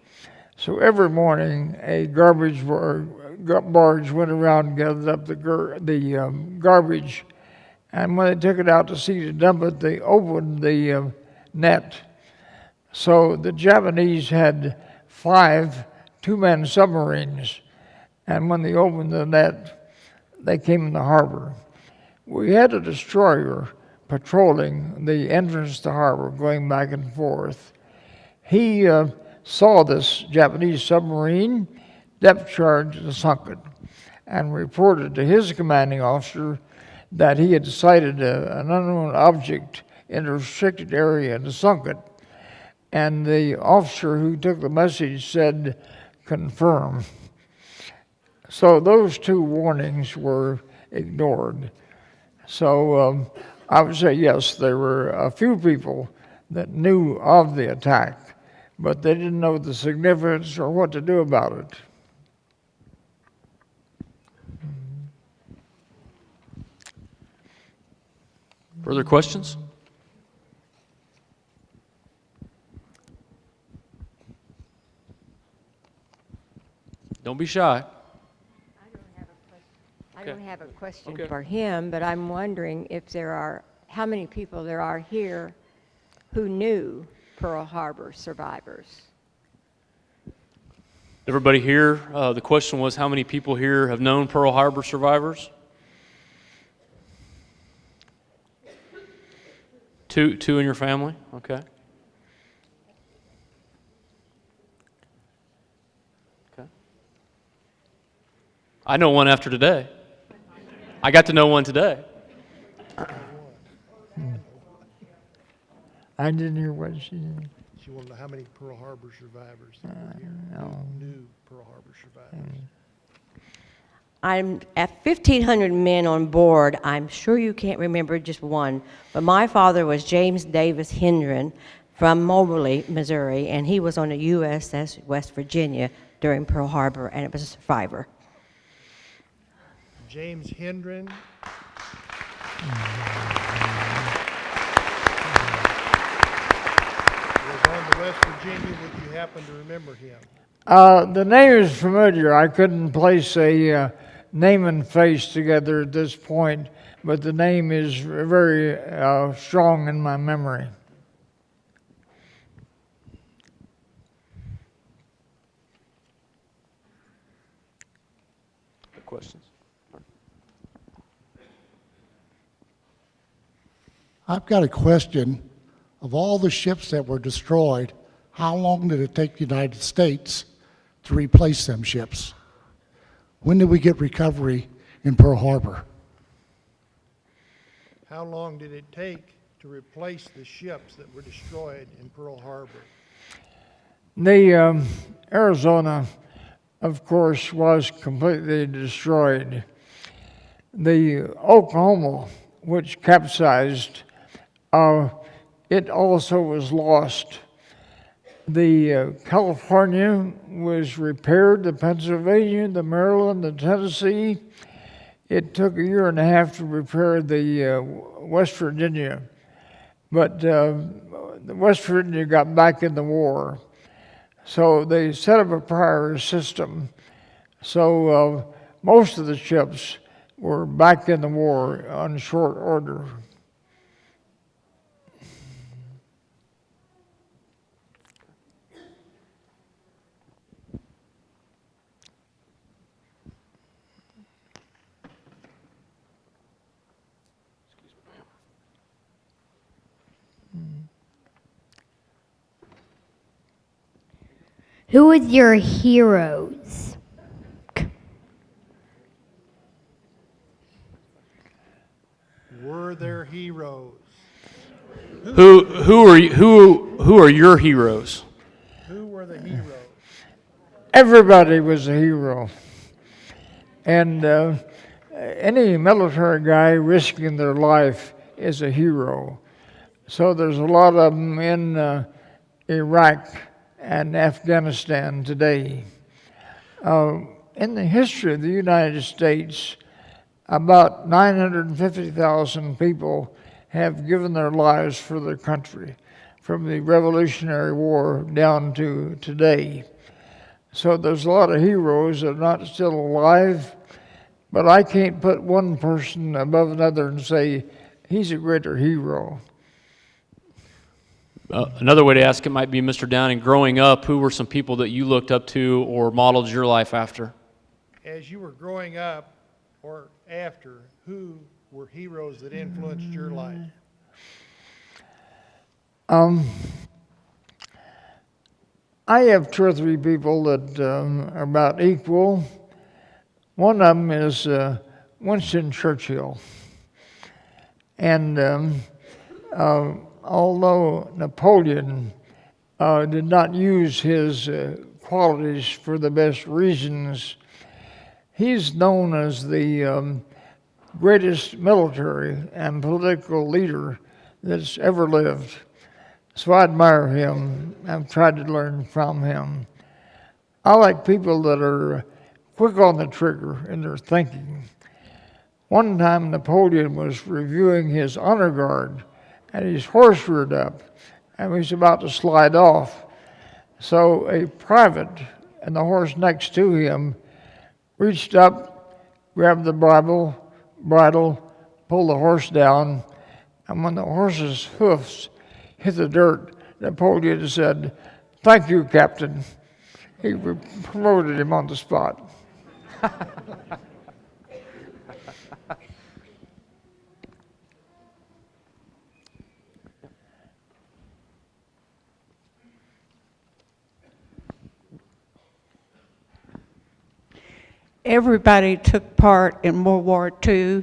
So every morning, a garbage barge went around and gathered up the garbage, and when they took it out to sea to dump it, they opened the net. So the Japanese had 5 two-man submarines, and when they opened the net, they came in the harbor. We had a destroyer patrolling the entrance to the harbor, going back and forth. He saw this Japanese submarine, depth charged and sunk it, and reported to his commanding officer that he had sighted an unknown object in a restricted area and sunk it. And the officer who took the message said, "Confirm." So those 2 warnings were ignored. So I would say, yes, there were a few people that knew of the attack, but they didn't know the significance or what to do about it. Further questions? Don't be shy. I don't have a question Okay. for him, but I'm wondering if how many people there are here who knew Pearl Harbor survivors. Everybody here, the question was how many people here have known Pearl Harbor survivors? Two in your family? Okay. Okay. I know one after today. I got to know one today. I didn't hear what she said. She wanted to know how many Pearl Harbor survivors that were here, new Pearl Harbor survivors. I'm at 1,500 men on board. I'm sure you can't remember just one, but my father was James Davis Hendren from Moberly, Missouri, and he was on the USS West Virginia during Pearl Harbor, and it was a survivor. James Hendren. Was on the West Virginia. Would you happen to remember him? The name is familiar. I couldn't place a name and face together at this point, but the name is very strong in my memory. Questions? I've got a question. Of all the ships that were destroyed, how long did it take the United States to replace them ships? When did we get recovery in Pearl Harbor? How long did it take to replace the ships that were destroyed in Pearl Harbor? The Arizona, of course, was completely destroyed. The Oklahoma, which capsized, it also was lost. The California was repaired, the Pennsylvania, the Maryland, the Tennessee. It took a year and a half to repair the West Virginia. But the West Virginia got back in the war. So they set up a prior system. So most of the ships were back in the war on short order. Who was your heroes? were their heroes? Who are your heroes? Who were the heroes? Everybody was a hero. And any military guy risking their life is a hero. So there's a lot of them in Iraq and Afghanistan today. In the history of the United States, about 950,000 people have given their lives for their country, from the Revolutionary War down to today. So there's a lot of heroes that are not still alive, but I can't put one person above another and say, he's a greater hero. Another way to ask it might be, Mr. Downing, growing up, who were some people that you looked up to or modeled your life after? As you were growing up or after, who were heroes that influenced your life? I have two or three people that are about equal. One of them is Winston Churchill. And although Napoleon did not use his qualities for the best reasons, he's known as the greatest military and political leader that's ever lived. So I admire him. I've tried to learn from him. I like people that are quick on the trigger in their thinking. One time Napoleon was reviewing his honor guard, and his horse reared up, and he was about to slide off. So a private and the horse next to him reached up, grabbed the bridle, pulled the horse down, and when the horse's hoofs hit the dirt, Napoleon said, "Thank you, Captain." He promoted him on the spot. Everybody took part in World War II,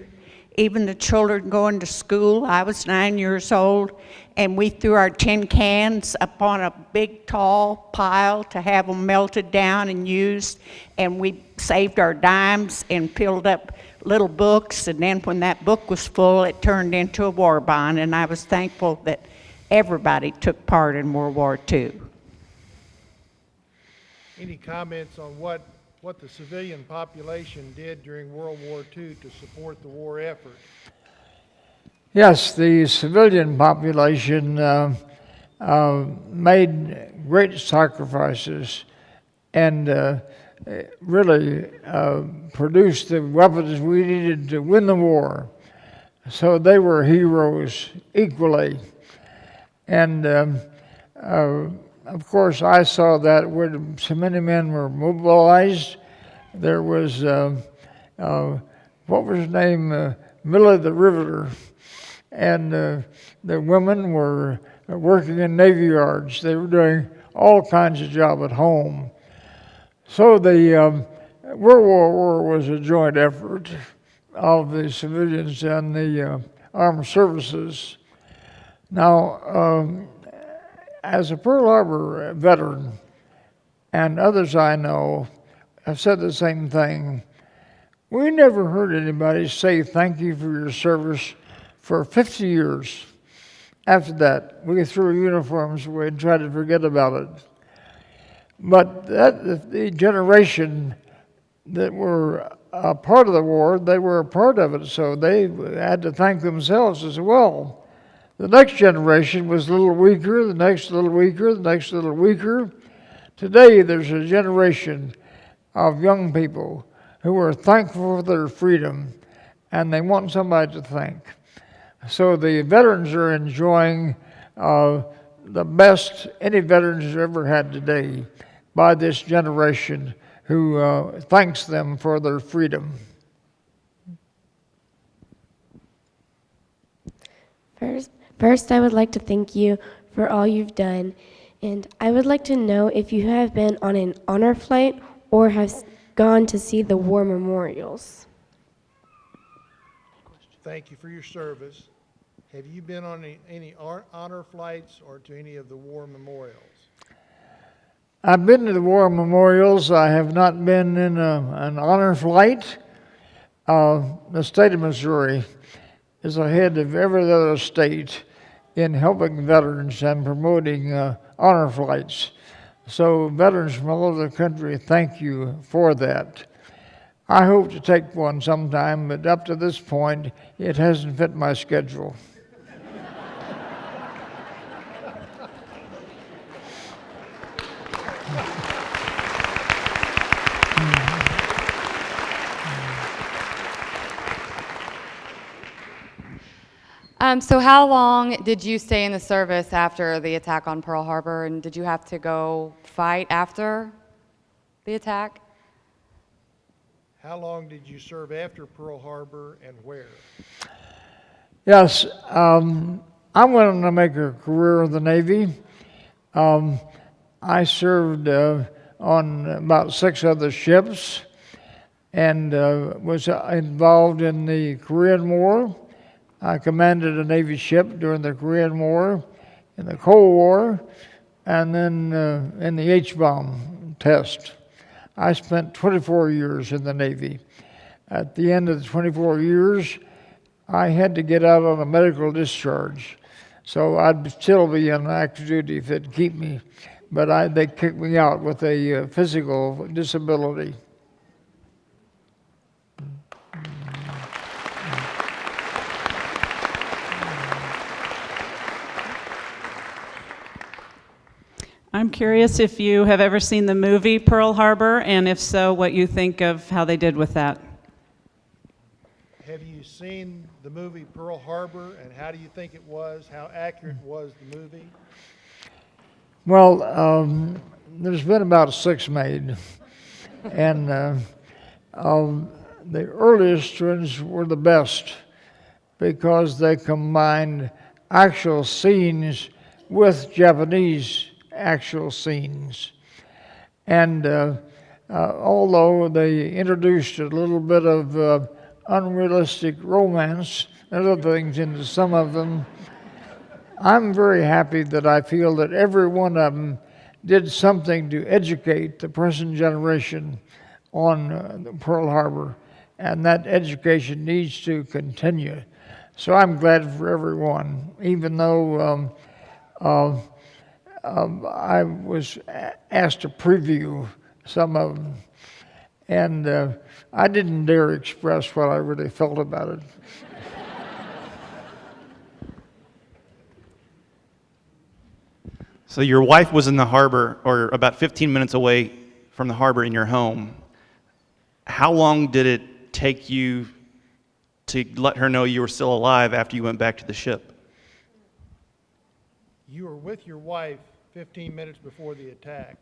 even the children going to school. I was 9 years old, and we threw our tin cans up on a big, tall pile to have them melted down and used, and we saved our dimes and filled up little books, and then when that book was full, it turned into a war bond, and I was thankful that everybody took part in World War II. Any comments on what the civilian population did during World War II to support the war effort? Yes, the civilian population made great sacrifices and really produced the weapons we needed to win the war. So they were heroes equally. And of course, I saw that when so many men were mobilized. There was, what was his name, Millie the Riveter, and the women were working in Navy yards. They were doing all kinds of job at home. So the World War was a joint effort of the civilians and the armed services. Now, as a Pearl Harbor veteran, and others I know have said the same thing, we never heard anybody say thank you for your service for 50 years. After that, we threw uniforms away and tried to forget about it. But the generation that were a part of the war, they were a part of it, so they had to thank themselves as well. The next generation was a little weaker, the next a little weaker, the next a little weaker. Today, there's a generation of young people who are thankful for their freedom, and they want somebody to thank. So the veterans are enjoying the best any veterans have ever had today by this generation who thanks them for their freedom. First, I would like to thank you for all you've done, and I would like to know if you have been on an honor flight or have gone to see the war memorials. Thank you for your service. Have you been on any honor flights or to any of the war memorials? I've been to the war memorials. I have not been in an honor flight. The state of Missouri is ahead of every other state in helping veterans and promoting honor flights. So veterans from all over the country, thank you for that. I hope to take one sometime, but up to this point, it hasn't fit my schedule. So how long did you stay in the service after the attack on Pearl Harbor, and did you have to go fight after the attack? How long did you serve after Pearl Harbor and where? Yes, I went on to make a career in the Navy. I served on about 6 other ships and was involved in the Korean War. I commanded a Navy ship during the Korean War, in the Cold War, and then in the H-bomb test. I spent 24 years in the Navy. At the end of the 24 years, I had to get out on a medical discharge. So I'd still be on active duty if it'd keep me, but they kicked me out with a physical disability. I'm curious if you have ever seen the movie Pearl Harbor, and if so, what you think of how they did with that. Have you seen the movie Pearl Harbor, and how do you think it was? How accurate was the movie? Well, there's been about 6 made, and the earliest ones were the best because they combined actual scenes with Japanese actual scenes. And although they introduced a little bit of unrealistic romance and other things into some of them, I'm very happy that I feel that every one of them did something to educate the present generation on Pearl Harbor, and that education needs to continue. So I'm glad for everyone, even though I was asked to preview some of them, and I didn't dare express what I really felt about it. So your wife was in the harbor, or about 15 minutes away from the harbor in your home. How long did it take you to let her know you were still alive after you went back to the ship? You were with your wife 15 minutes before the attack.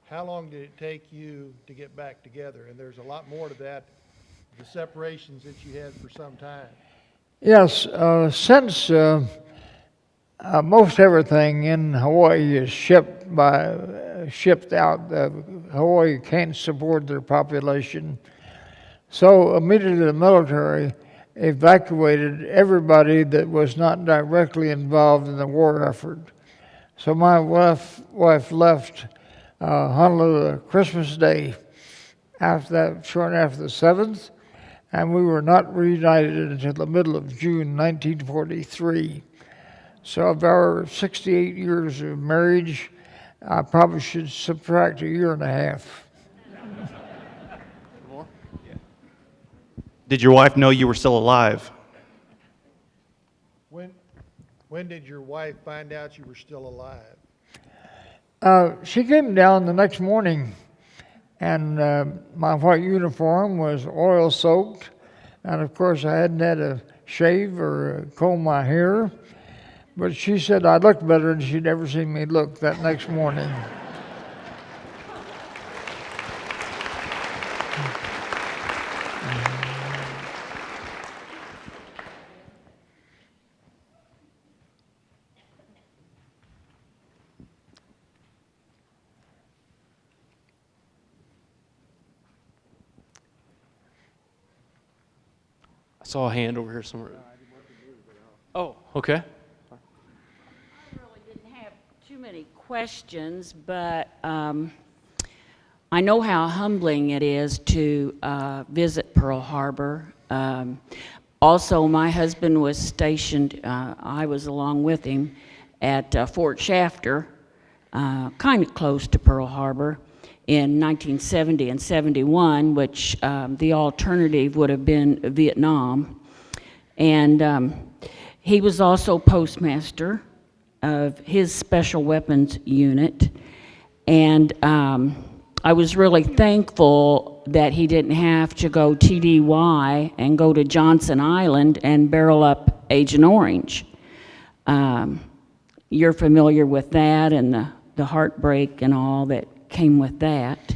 How long did it take you to get back together? And there's a lot more to that, the separations that you had for some time. Yes, since most everything in Hawaii is shipped out, Hawaii can't support their population. So immediately the military evacuated everybody that was not directly involved in the war effort. So my wife left Honolulu Christmas Day, shortly after the 7th, and we were not reunited until the middle of June 1943. So of our 68 years of marriage, I probably should subtract 1.5 years. Did your wife know you were still alive? When did your wife find out you were still alive? She came down the next morning, and my white uniform was oil soaked, and of course I hadn't had a shave or comb my hair, but she said I looked better than she'd ever seen me look that next morning. I saw a hand over here somewhere. Oh, Okay. I really didn't have too many questions, but I know how humbling it is to visit Pearl Harbor. Also, my husband was stationed, I was along with him, at Fort Shafter, kind of close to Pearl Harbor, in 1970 and 71, which the alternative would have been Vietnam. And he was also postmaster of his special weapons unit. And I was really thankful that he didn't have to go TDY and go to Johnson Island and barrel up Agent Orange. You're familiar with that and the heartbreak and all that came with that.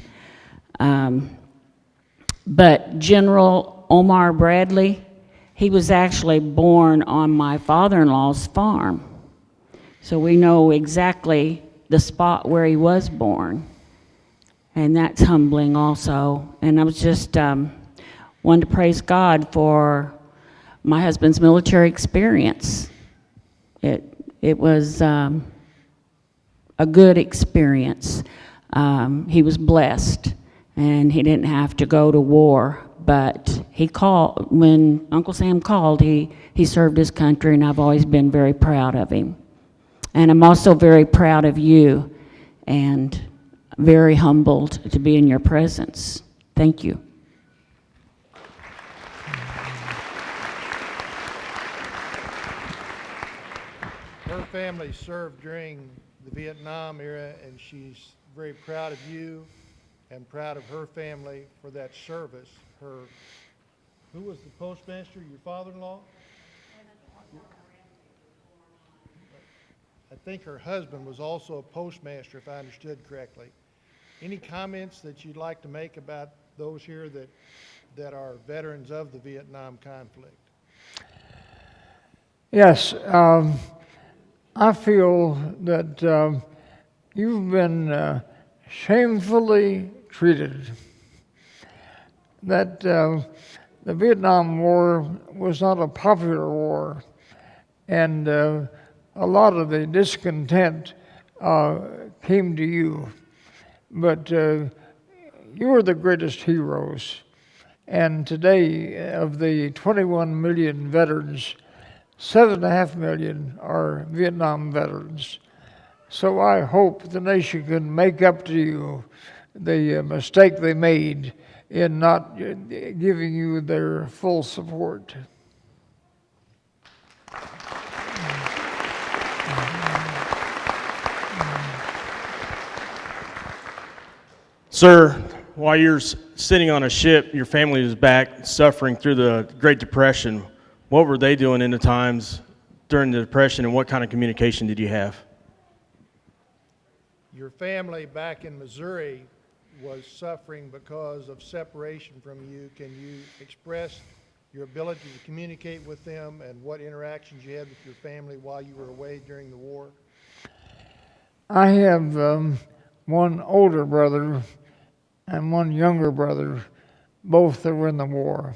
But General Omar Bradley, he was actually born on my father-in-law's farm. So we know exactly the spot where he was born. And that's humbling also. And I was just wanted to praise God for my husband's military experience. It was a good experience. He was blessed, and he didn't have to go to war. But he called, when Uncle Sam called, he served his country, and I've always been very proud of him. And I'm also very proud of you, and very humbled to be in your presence. Thank you. Her family served during the Vietnam era, and she's very proud of you and proud of her family for that service. Who was the postmaster? Your father-in-law? I think her husband was also a postmaster, if I understood correctly. Any comments that you'd like to make about those here that are veterans of the Vietnam conflict? Yes, I feel that you've been shamefully treated. That the Vietnam War was not a popular war, and a lot of the discontent came to you. But you were the greatest heroes. And today, of the 21 million veterans, 7.5 million are Vietnam veterans. So I hope the nation can make up to you the mistake they made in not giving you their full support. Sir, while you're sitting on a ship, your family is back suffering through the Great Depression. What were they doing in the times during the Depression, and what kind of communication did you have? Your family back in Missouri was suffering because of separation from you. Can you express your ability to communicate with them and what interactions you had with your family while you were away during the war? I have one older brother and one younger brother, both that were in the war.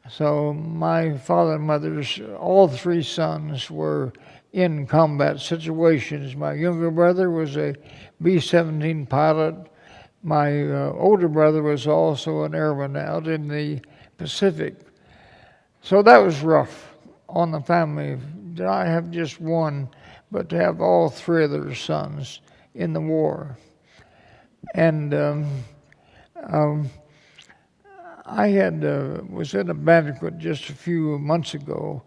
So my father and mother's, all three sons were in combat situations. My younger brother was a B-17 pilot. My older brother was also an airman out in the Pacific. So that was rough on the family. I have just one, but to have all three of their sons in the war. And I was in a banquet just a few months ago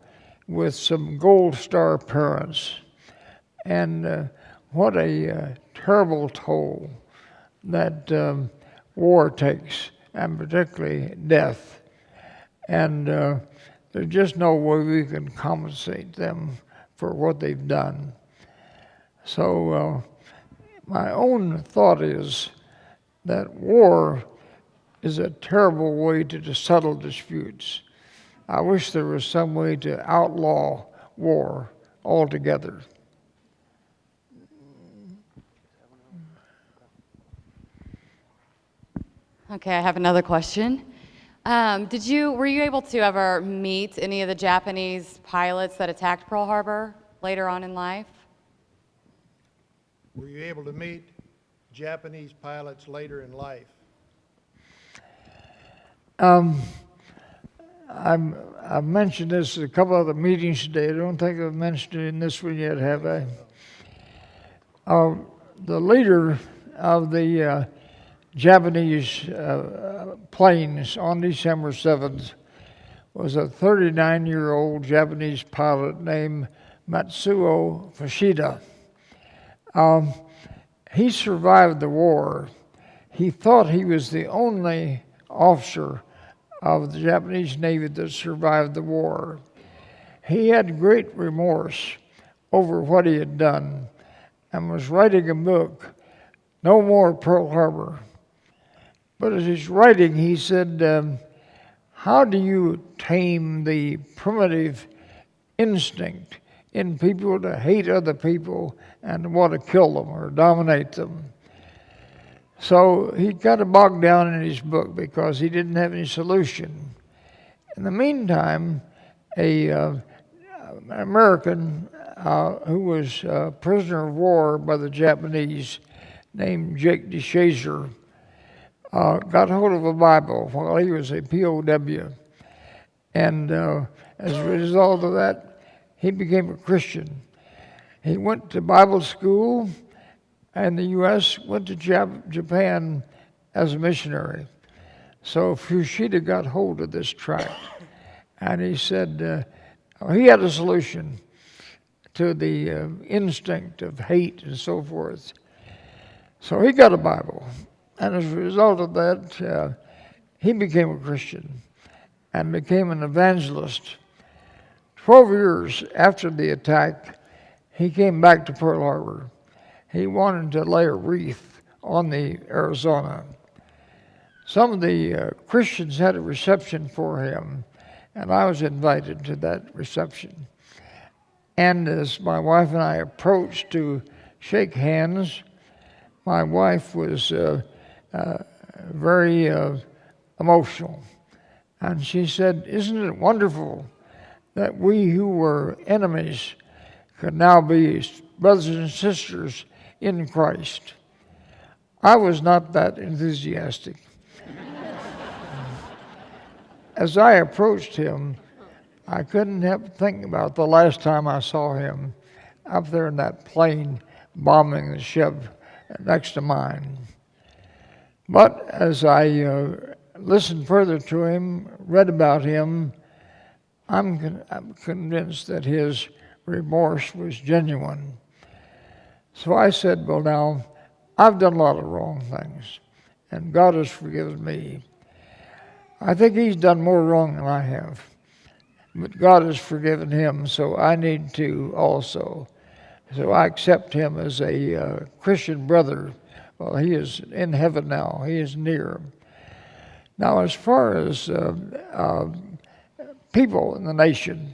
with some Gold Star parents, and what a terrible toll that war takes, and particularly death. And there's just no way we can compensate them for what they've done. So my own thought is that war is a terrible way to settle disputes. I wish there was some way to outlaw war altogether. Okay, I have another question. Were you able to ever meet any of the Japanese pilots that attacked Pearl Harbor later on in life? Were you able to meet Japanese pilots later in life? I've mentioned this at a couple other meetings today. I don't think I've mentioned it in this one yet, have I? The leader of the Japanese planes on December 7th was a 39-year-old Japanese pilot named Matsuo Fushida. He survived the war. He thought he was the only officer of the Japanese Navy that survived the war. He had great remorse over what he had done and was writing a book, No More Pearl Harbor. But as he's writing, he said, how do you tame the primitive instinct in people to hate other people and to want to kill them or dominate them? So he got bogged down in his book because he didn't have any solution. In the meantime, an American who was a prisoner of war by the Japanese named Jake DeShazer got hold of a Bible while he was a POW. And as a result of that, he became a Christian. He went to Bible school in the U.S., went to Japan as a missionary. So Fushida got hold of this tract, and he said he had a solution to the instinct of hate and so forth. So he got a Bible, and as a result of that, he became a Christian and became an evangelist. 12 years after the attack, he came back to Pearl Harbor. He wanted to lay a wreath on the Arizona. Some of the Christians had a reception for him, and I was invited to that reception. And as my wife and I approached to shake hands, my wife was very emotional. And she said, "Isn't it wonderful that we who were enemies could now be brothers and sisters in Christ?" I was not that enthusiastic. As I approached him, I couldn't help thinking about the last time I saw him up there in that plane bombing the ship next to mine. But as I listened further to him, read about him, I'm convinced that his remorse was genuine. So I said, well, now, I've done a lot of wrong things, and God has forgiven me. I think he's done more wrong than I have, but God has forgiven him, so I need to also. So I accept him as a Christian brother. Well, he is in heaven now. He is near. Now, as far as people in the nation,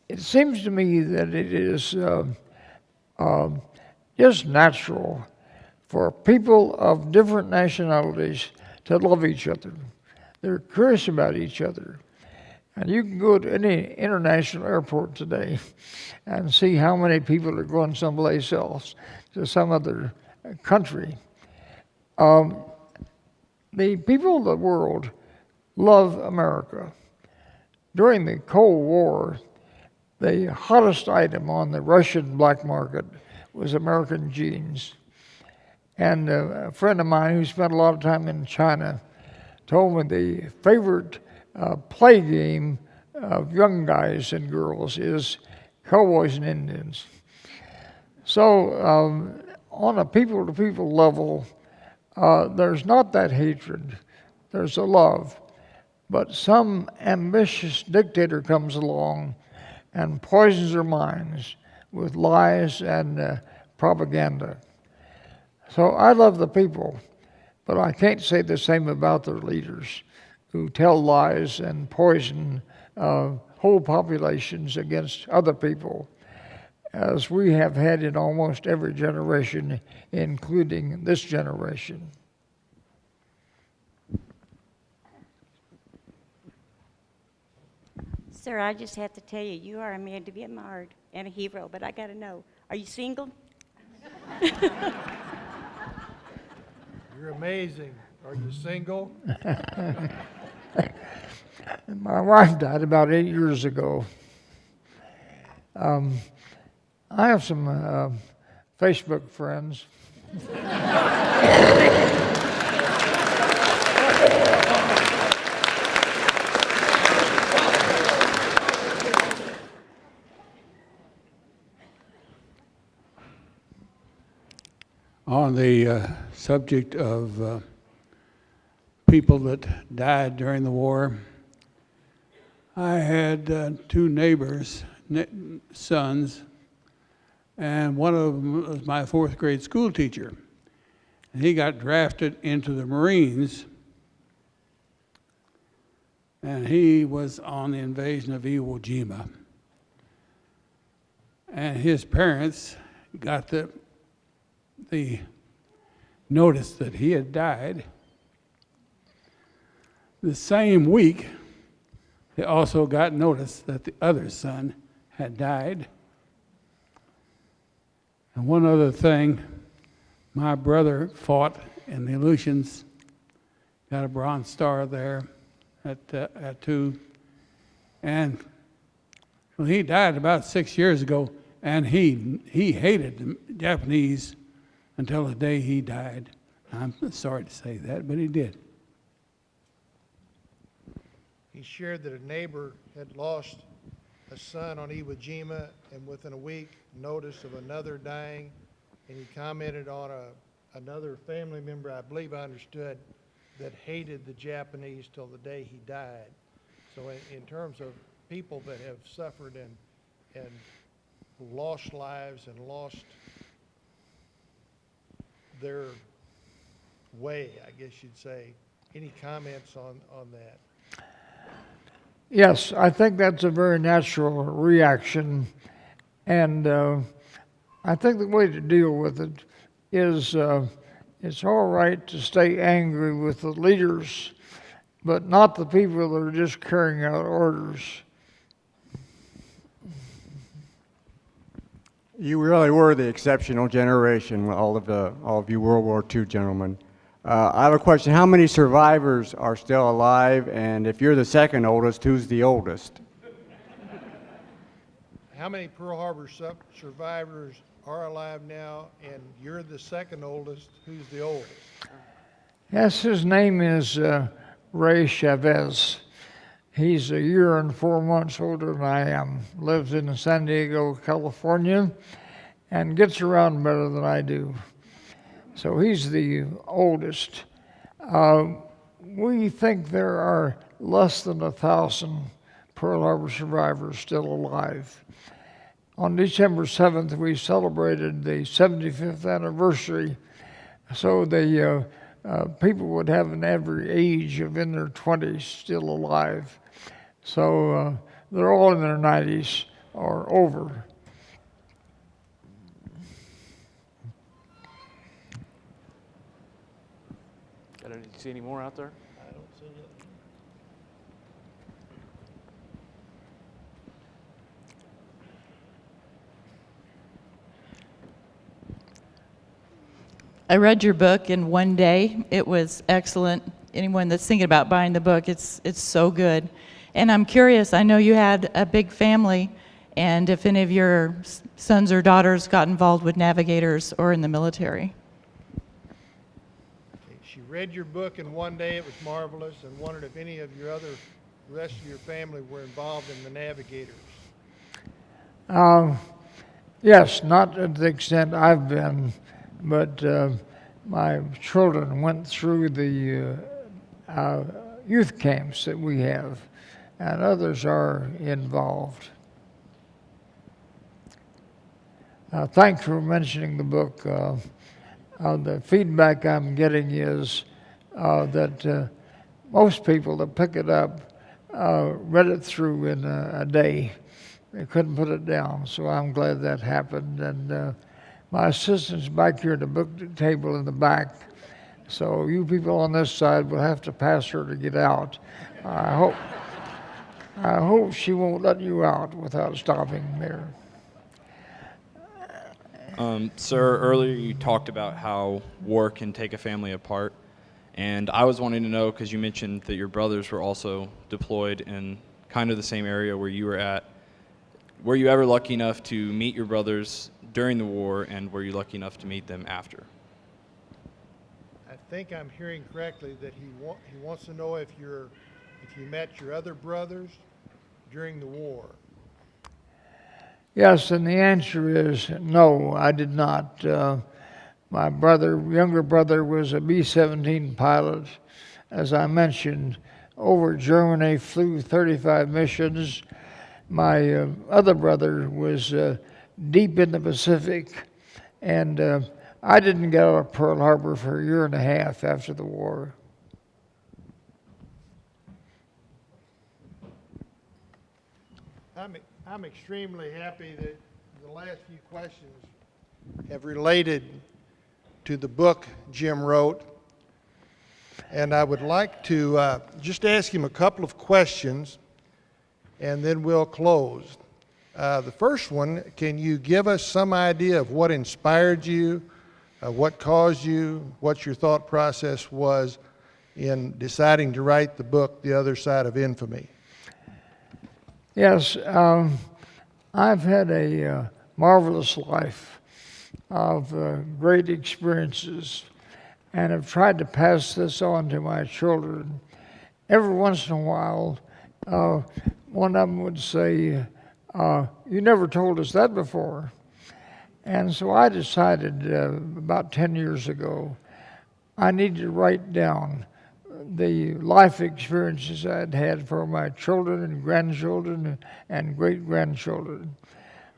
it seems to me that it is just natural for people of different nationalities to love each other. They're curious about each other. And you can go to any international airport today and see how many people are going someplace else, to some other country. The people of the world love America. During the Cold War, the hottest item on the Russian black market was American jeans. And a friend of mine who spent a lot of time in China told me the favorite play game of young guys and girls is cowboys and Indians. So on a people-to-people level, there's not that hatred, there's a love. But some ambitious dictator comes along and poisons their minds with lies and propaganda. So I love the people, but I can't say the same about their leaders who tell lies and poison whole populations against other people, as we have had in almost every generation, including this generation. Sir, I just have to tell you, you are a man to be admired and a hero, but I got to know, are you single? You're amazing. Are you single? My wife died about 8 years ago. I have some Facebook friends. On the subject of people that died during the war, I had two neighbors, sons, and one of them was my fourth grade school teacher. And he got drafted into the Marines, and he was on the invasion of Iwo Jima. And his parents got the notice that he had died. The same week, they also got notice that the other son had died. And one other thing, my brother fought in the Aleutians, got a Bronze Star there at 2. And well, he died about 6 years ago, and he hated the Japanese until the day he died. I'm sorry to say that, but he did. He shared that a neighbor had lost a son on Iwo Jima, and within a week, notice of another dying, and he commented on another family member, I believe I understood, that hated the Japanese till the day he died. So in terms of people that have suffered and lost lives and lost their way, I guess you'd say, any comments on that? Yes, I think that's a very natural reaction, and I think the way to deal with it is it's all right to stay angry with the leaders, but not the people that are just carrying out orders. You really were the exceptional generation, all of you World War II gentlemen. I have a question. How many survivors are still alive? And if you're the second oldest, who's the oldest? How many Pearl Harbor survivors are alive now? And you're the second oldest. Who's the oldest? Yes, his name is Ray Chavez. He's a year and 4 months older than I am. Lives in San Diego, California, and gets around better than I do. So he's the oldest. We think there are less than 1,000 Pearl Harbor survivors still alive. On December 7th, we celebrated the 75th anniversary, so the people would have an average age of in their 20s still alive. So they're all in their 90s or over. Do you see any more out there? I don't see it. I read your book in one day. It was excellent. Anyone that's thinking about buying the book, it's so good. And I'm curious, I know you had a big family, and if any of your sons or daughters got involved with navigators or in the military. She read your book in one day. It was marvelous, and wondered if any of your rest of your family were involved in the navigators. Yes, not to the extent I've been, but my children went through the youth camps that we have, and others are involved. Thanks for mentioning the book. The feedback I'm getting is that most people that pick it up read it through in a day. They couldn't put it down, so I'm glad that happened. And my assistant's back here at the book table in the back, so you people on this side will have to pass her to get out. I I hope she won't let you out without stopping there. Sir, earlier you talked about how war can take a family apart, and I was wanting to know, because you mentioned that your brothers were also deployed in kind of the same area where you were at. Were you ever lucky enough to meet your brothers during the war, and were you lucky enough to meet them after? I think I'm hearing correctly that he wants to know if you met your other brothers during the war. Yes, and the answer is no, I did not. My younger brother, was a B-17 pilot. As I mentioned, over Germany, flew 35 missions. My other brother was deep in the Pacific, and I didn't get out of Pearl Harbor for a year and a half after the war. I'm extremely happy that the last few questions have related to the book Jim wrote. And I would like to just ask him a couple of questions, and then we'll close. The first one, can you give us some idea of what inspired you, what caused you, what your thought process was in deciding to write the book, The Other Side of Infamy? Yes, I've had a marvelous life of great experiences, and have tried to pass this on to my children. Every once in a while, one of them would say, "You never told us that before." And so I decided about 10 years ago, I needed to write down the life experiences I'd had for my children and grandchildren and great-grandchildren.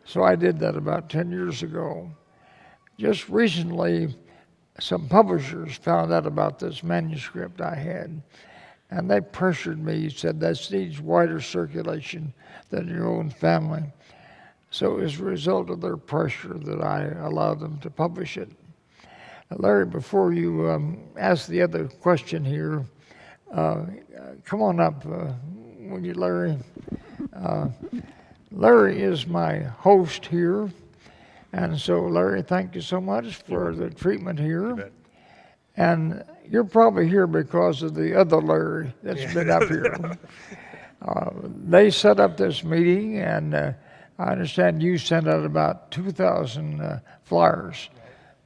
So I did that about 10 years ago. Just recently, some publishers found out about this manuscript I had, and they pressured me, said, "This needs wider circulation than your own family." So as a result of their pressure that I allowed them to publish it. Larry, before you ask the other question here, come on up, will you, Larry? Larry is my host here, and so Larry, thank you so much for the treatment here. And you're probably here because of the other Larry that's been up here. They set up this meeting, and I understand you sent out about 2,000 flyers.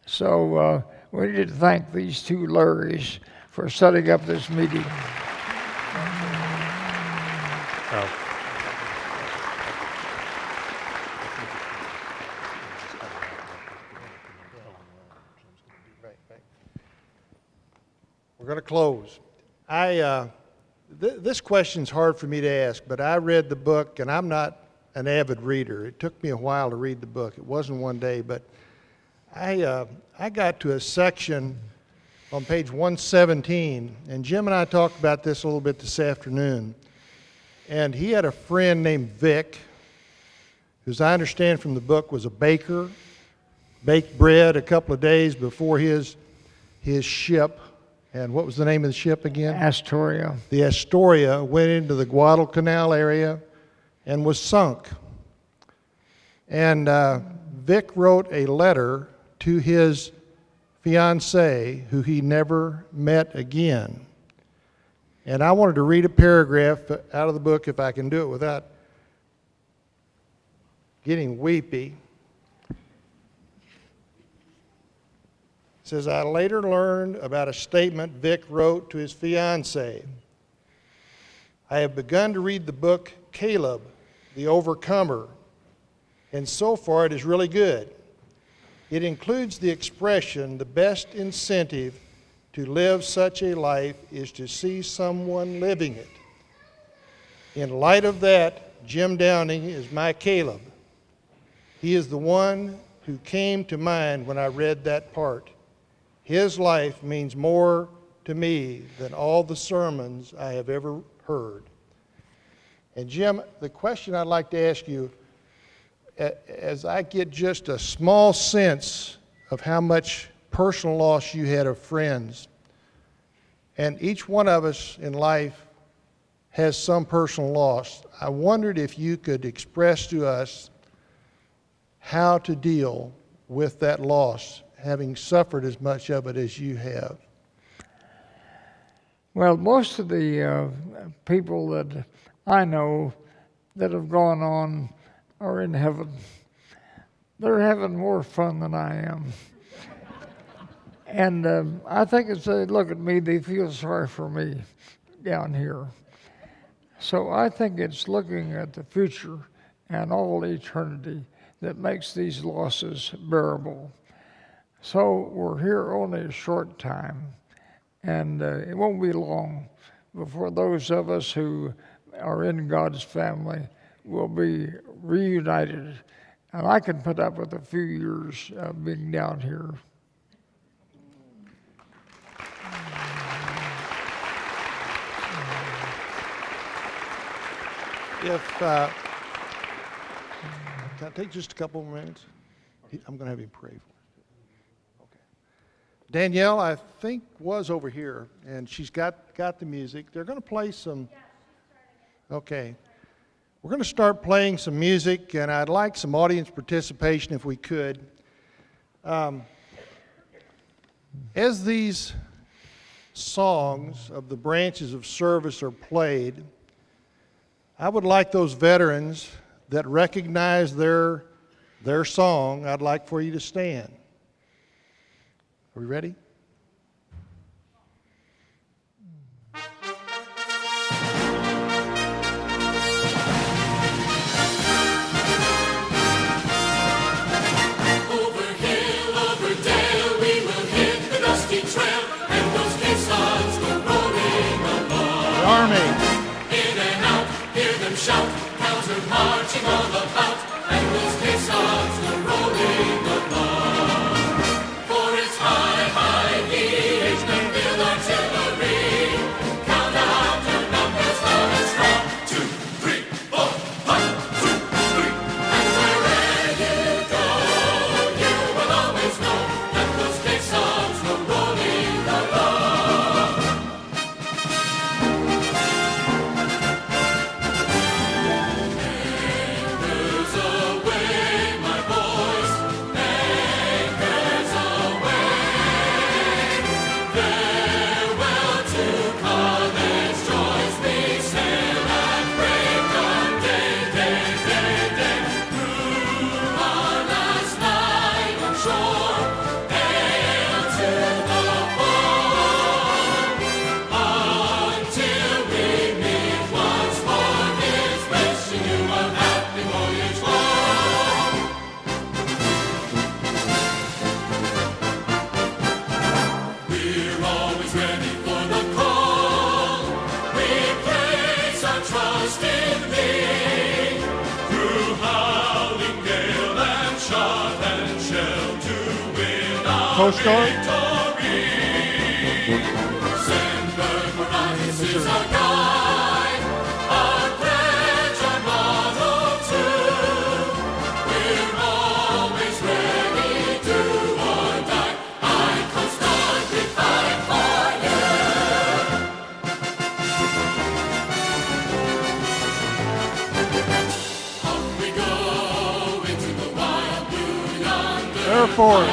So we need to thank these two Larrys for setting up this meeting. We're going to close. This question's hard for me to ask, but I read the book, and I'm not an avid reader. It took me a while to read the book. It wasn't one day, but I got to a section on page 117, and Jim and I talked about this a little bit this afternoon. And he had a friend named Vic, who, as I understand from the book, was a baker, baked bread a couple of days before his ship. And what was the name of the ship again? Astoria. The Astoria went into the Guadalcanal area and was sunk. And Vic wrote a letter to his fiancée, who he never met again. And I wanted to read a paragraph out of the book, if I can do it without getting weepy. It says, "I later learned about a statement Vic wrote to his fiancée. I have begun to read the book Caleb, the Overcomer, and so far it is really good. It includes the expression, the best incentive to live such a life is to see someone living it. In light of that, Jim Downing is my Caleb. He is the one who came to mind when I read that part. His life means more to me than all the sermons I have ever heard." And Jim, the question I'd like to ask you, as I get just a small sense of how much personal loss you had of friends, and each one of us in life has some personal loss. I wondered if you could express to us how to deal with that loss, having suffered as much of it as you have. Well, most of the people that I know that have gone on are in heaven. They're having more fun than I am. And I think as they look at me, they feel sorry for me down here. So I think it's looking at the future and all eternity that makes these losses bearable. So we're here only a short time, and it won't be long before those of us who are in God's family will be reunited. And I can put up with a few years being down here. Can I take just a couple more minutes? I'm going to have him pray for us. Okay. Danielle, I think, was over here, and she's got the music. They're going to play some. Okay. We're going to start playing some music, and I'd like some audience participation if we could. As these songs of the branches of service are played, I would like those veterans that recognize their song, I'd like for you to stand. Are we ready? Shout, counter marching all about, and those caissons go rolling along. For it's high, high heat, the field artillery. Count out your numbers loud and strong. 2, 3, 4, 1, 2, 3. And wherever you go, you will always know that those caissons go rolling along. Coast Guard. Air Force.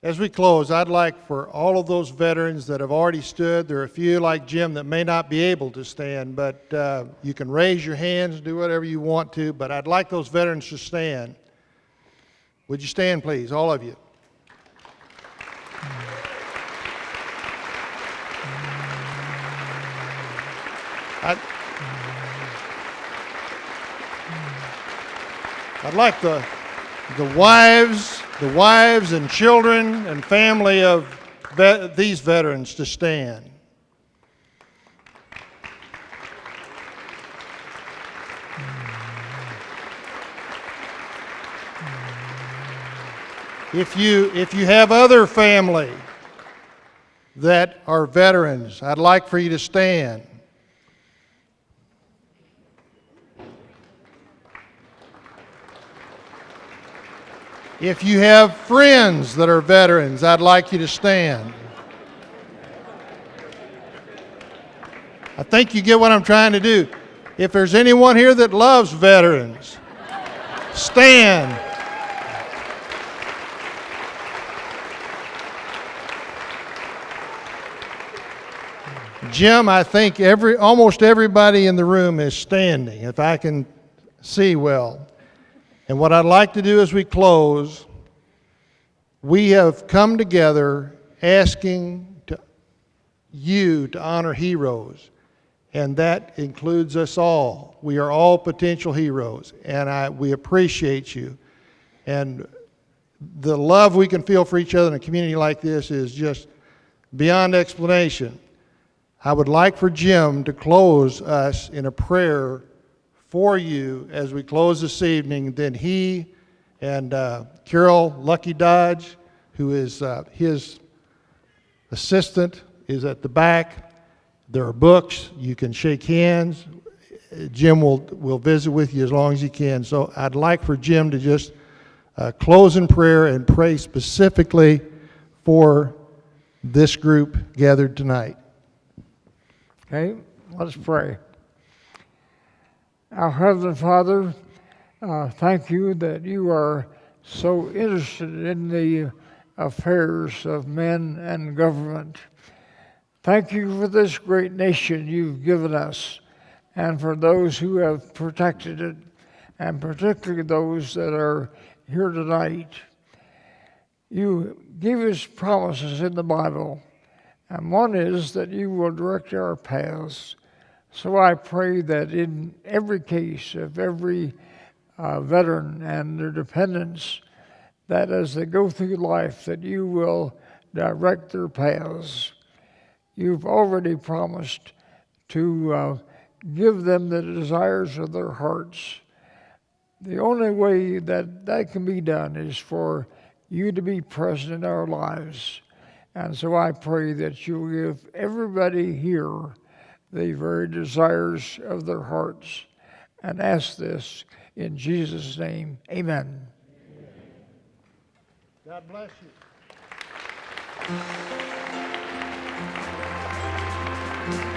As we close, I'd like for all of those veterans that have already stood, there are a few like Jim that may not be able to stand, but you can raise your hands, do whatever you want to, but I'd like those veterans to stand. Would you stand, please, all of you? I'd like the wives and children and family of these veterans to stand. If you have other family that are veterans, I'd like for you to stand. If you have friends that are veterans, I'd like you to stand. I think you get what I'm trying to do. If there's anyone here that loves veterans, stand. Jim, I think almost everybody in the room is standing, if I can see well. And what I'd like to do as we close, we have come together asking you to honor heroes, and that includes us all. We are all potential heroes, and we appreciate you. And the love we can feel for each other in a community like this is just beyond explanation. I would like for Jim to close us in a prayer for you as we close this evening. Then he and Carol Lucky Dodge, who is his assistant, is at the back. There are books. You can shake hands. Jim will visit with you as long as he can. So I'd like for Jim to just close in prayer and pray specifically for this group gathered tonight. Okay, let's pray. Our Heavenly Father, thank you that you are so interested in the affairs of men and government. Thank you for this great nation you've given us, and for those who have protected it, and particularly those that are here tonight. You give us promises in the Bible, and one is that you will direct our paths. So I pray that in every case of every veteran and their dependents, that as they go through life, that you will direct their paths. You've already promised to give them the desires of their hearts. The only way that can be done is for you to be present in our lives. And so I pray that you'll give everybody here the very desires of their hearts, and ask this in Jesus' name. Amen. God bless you.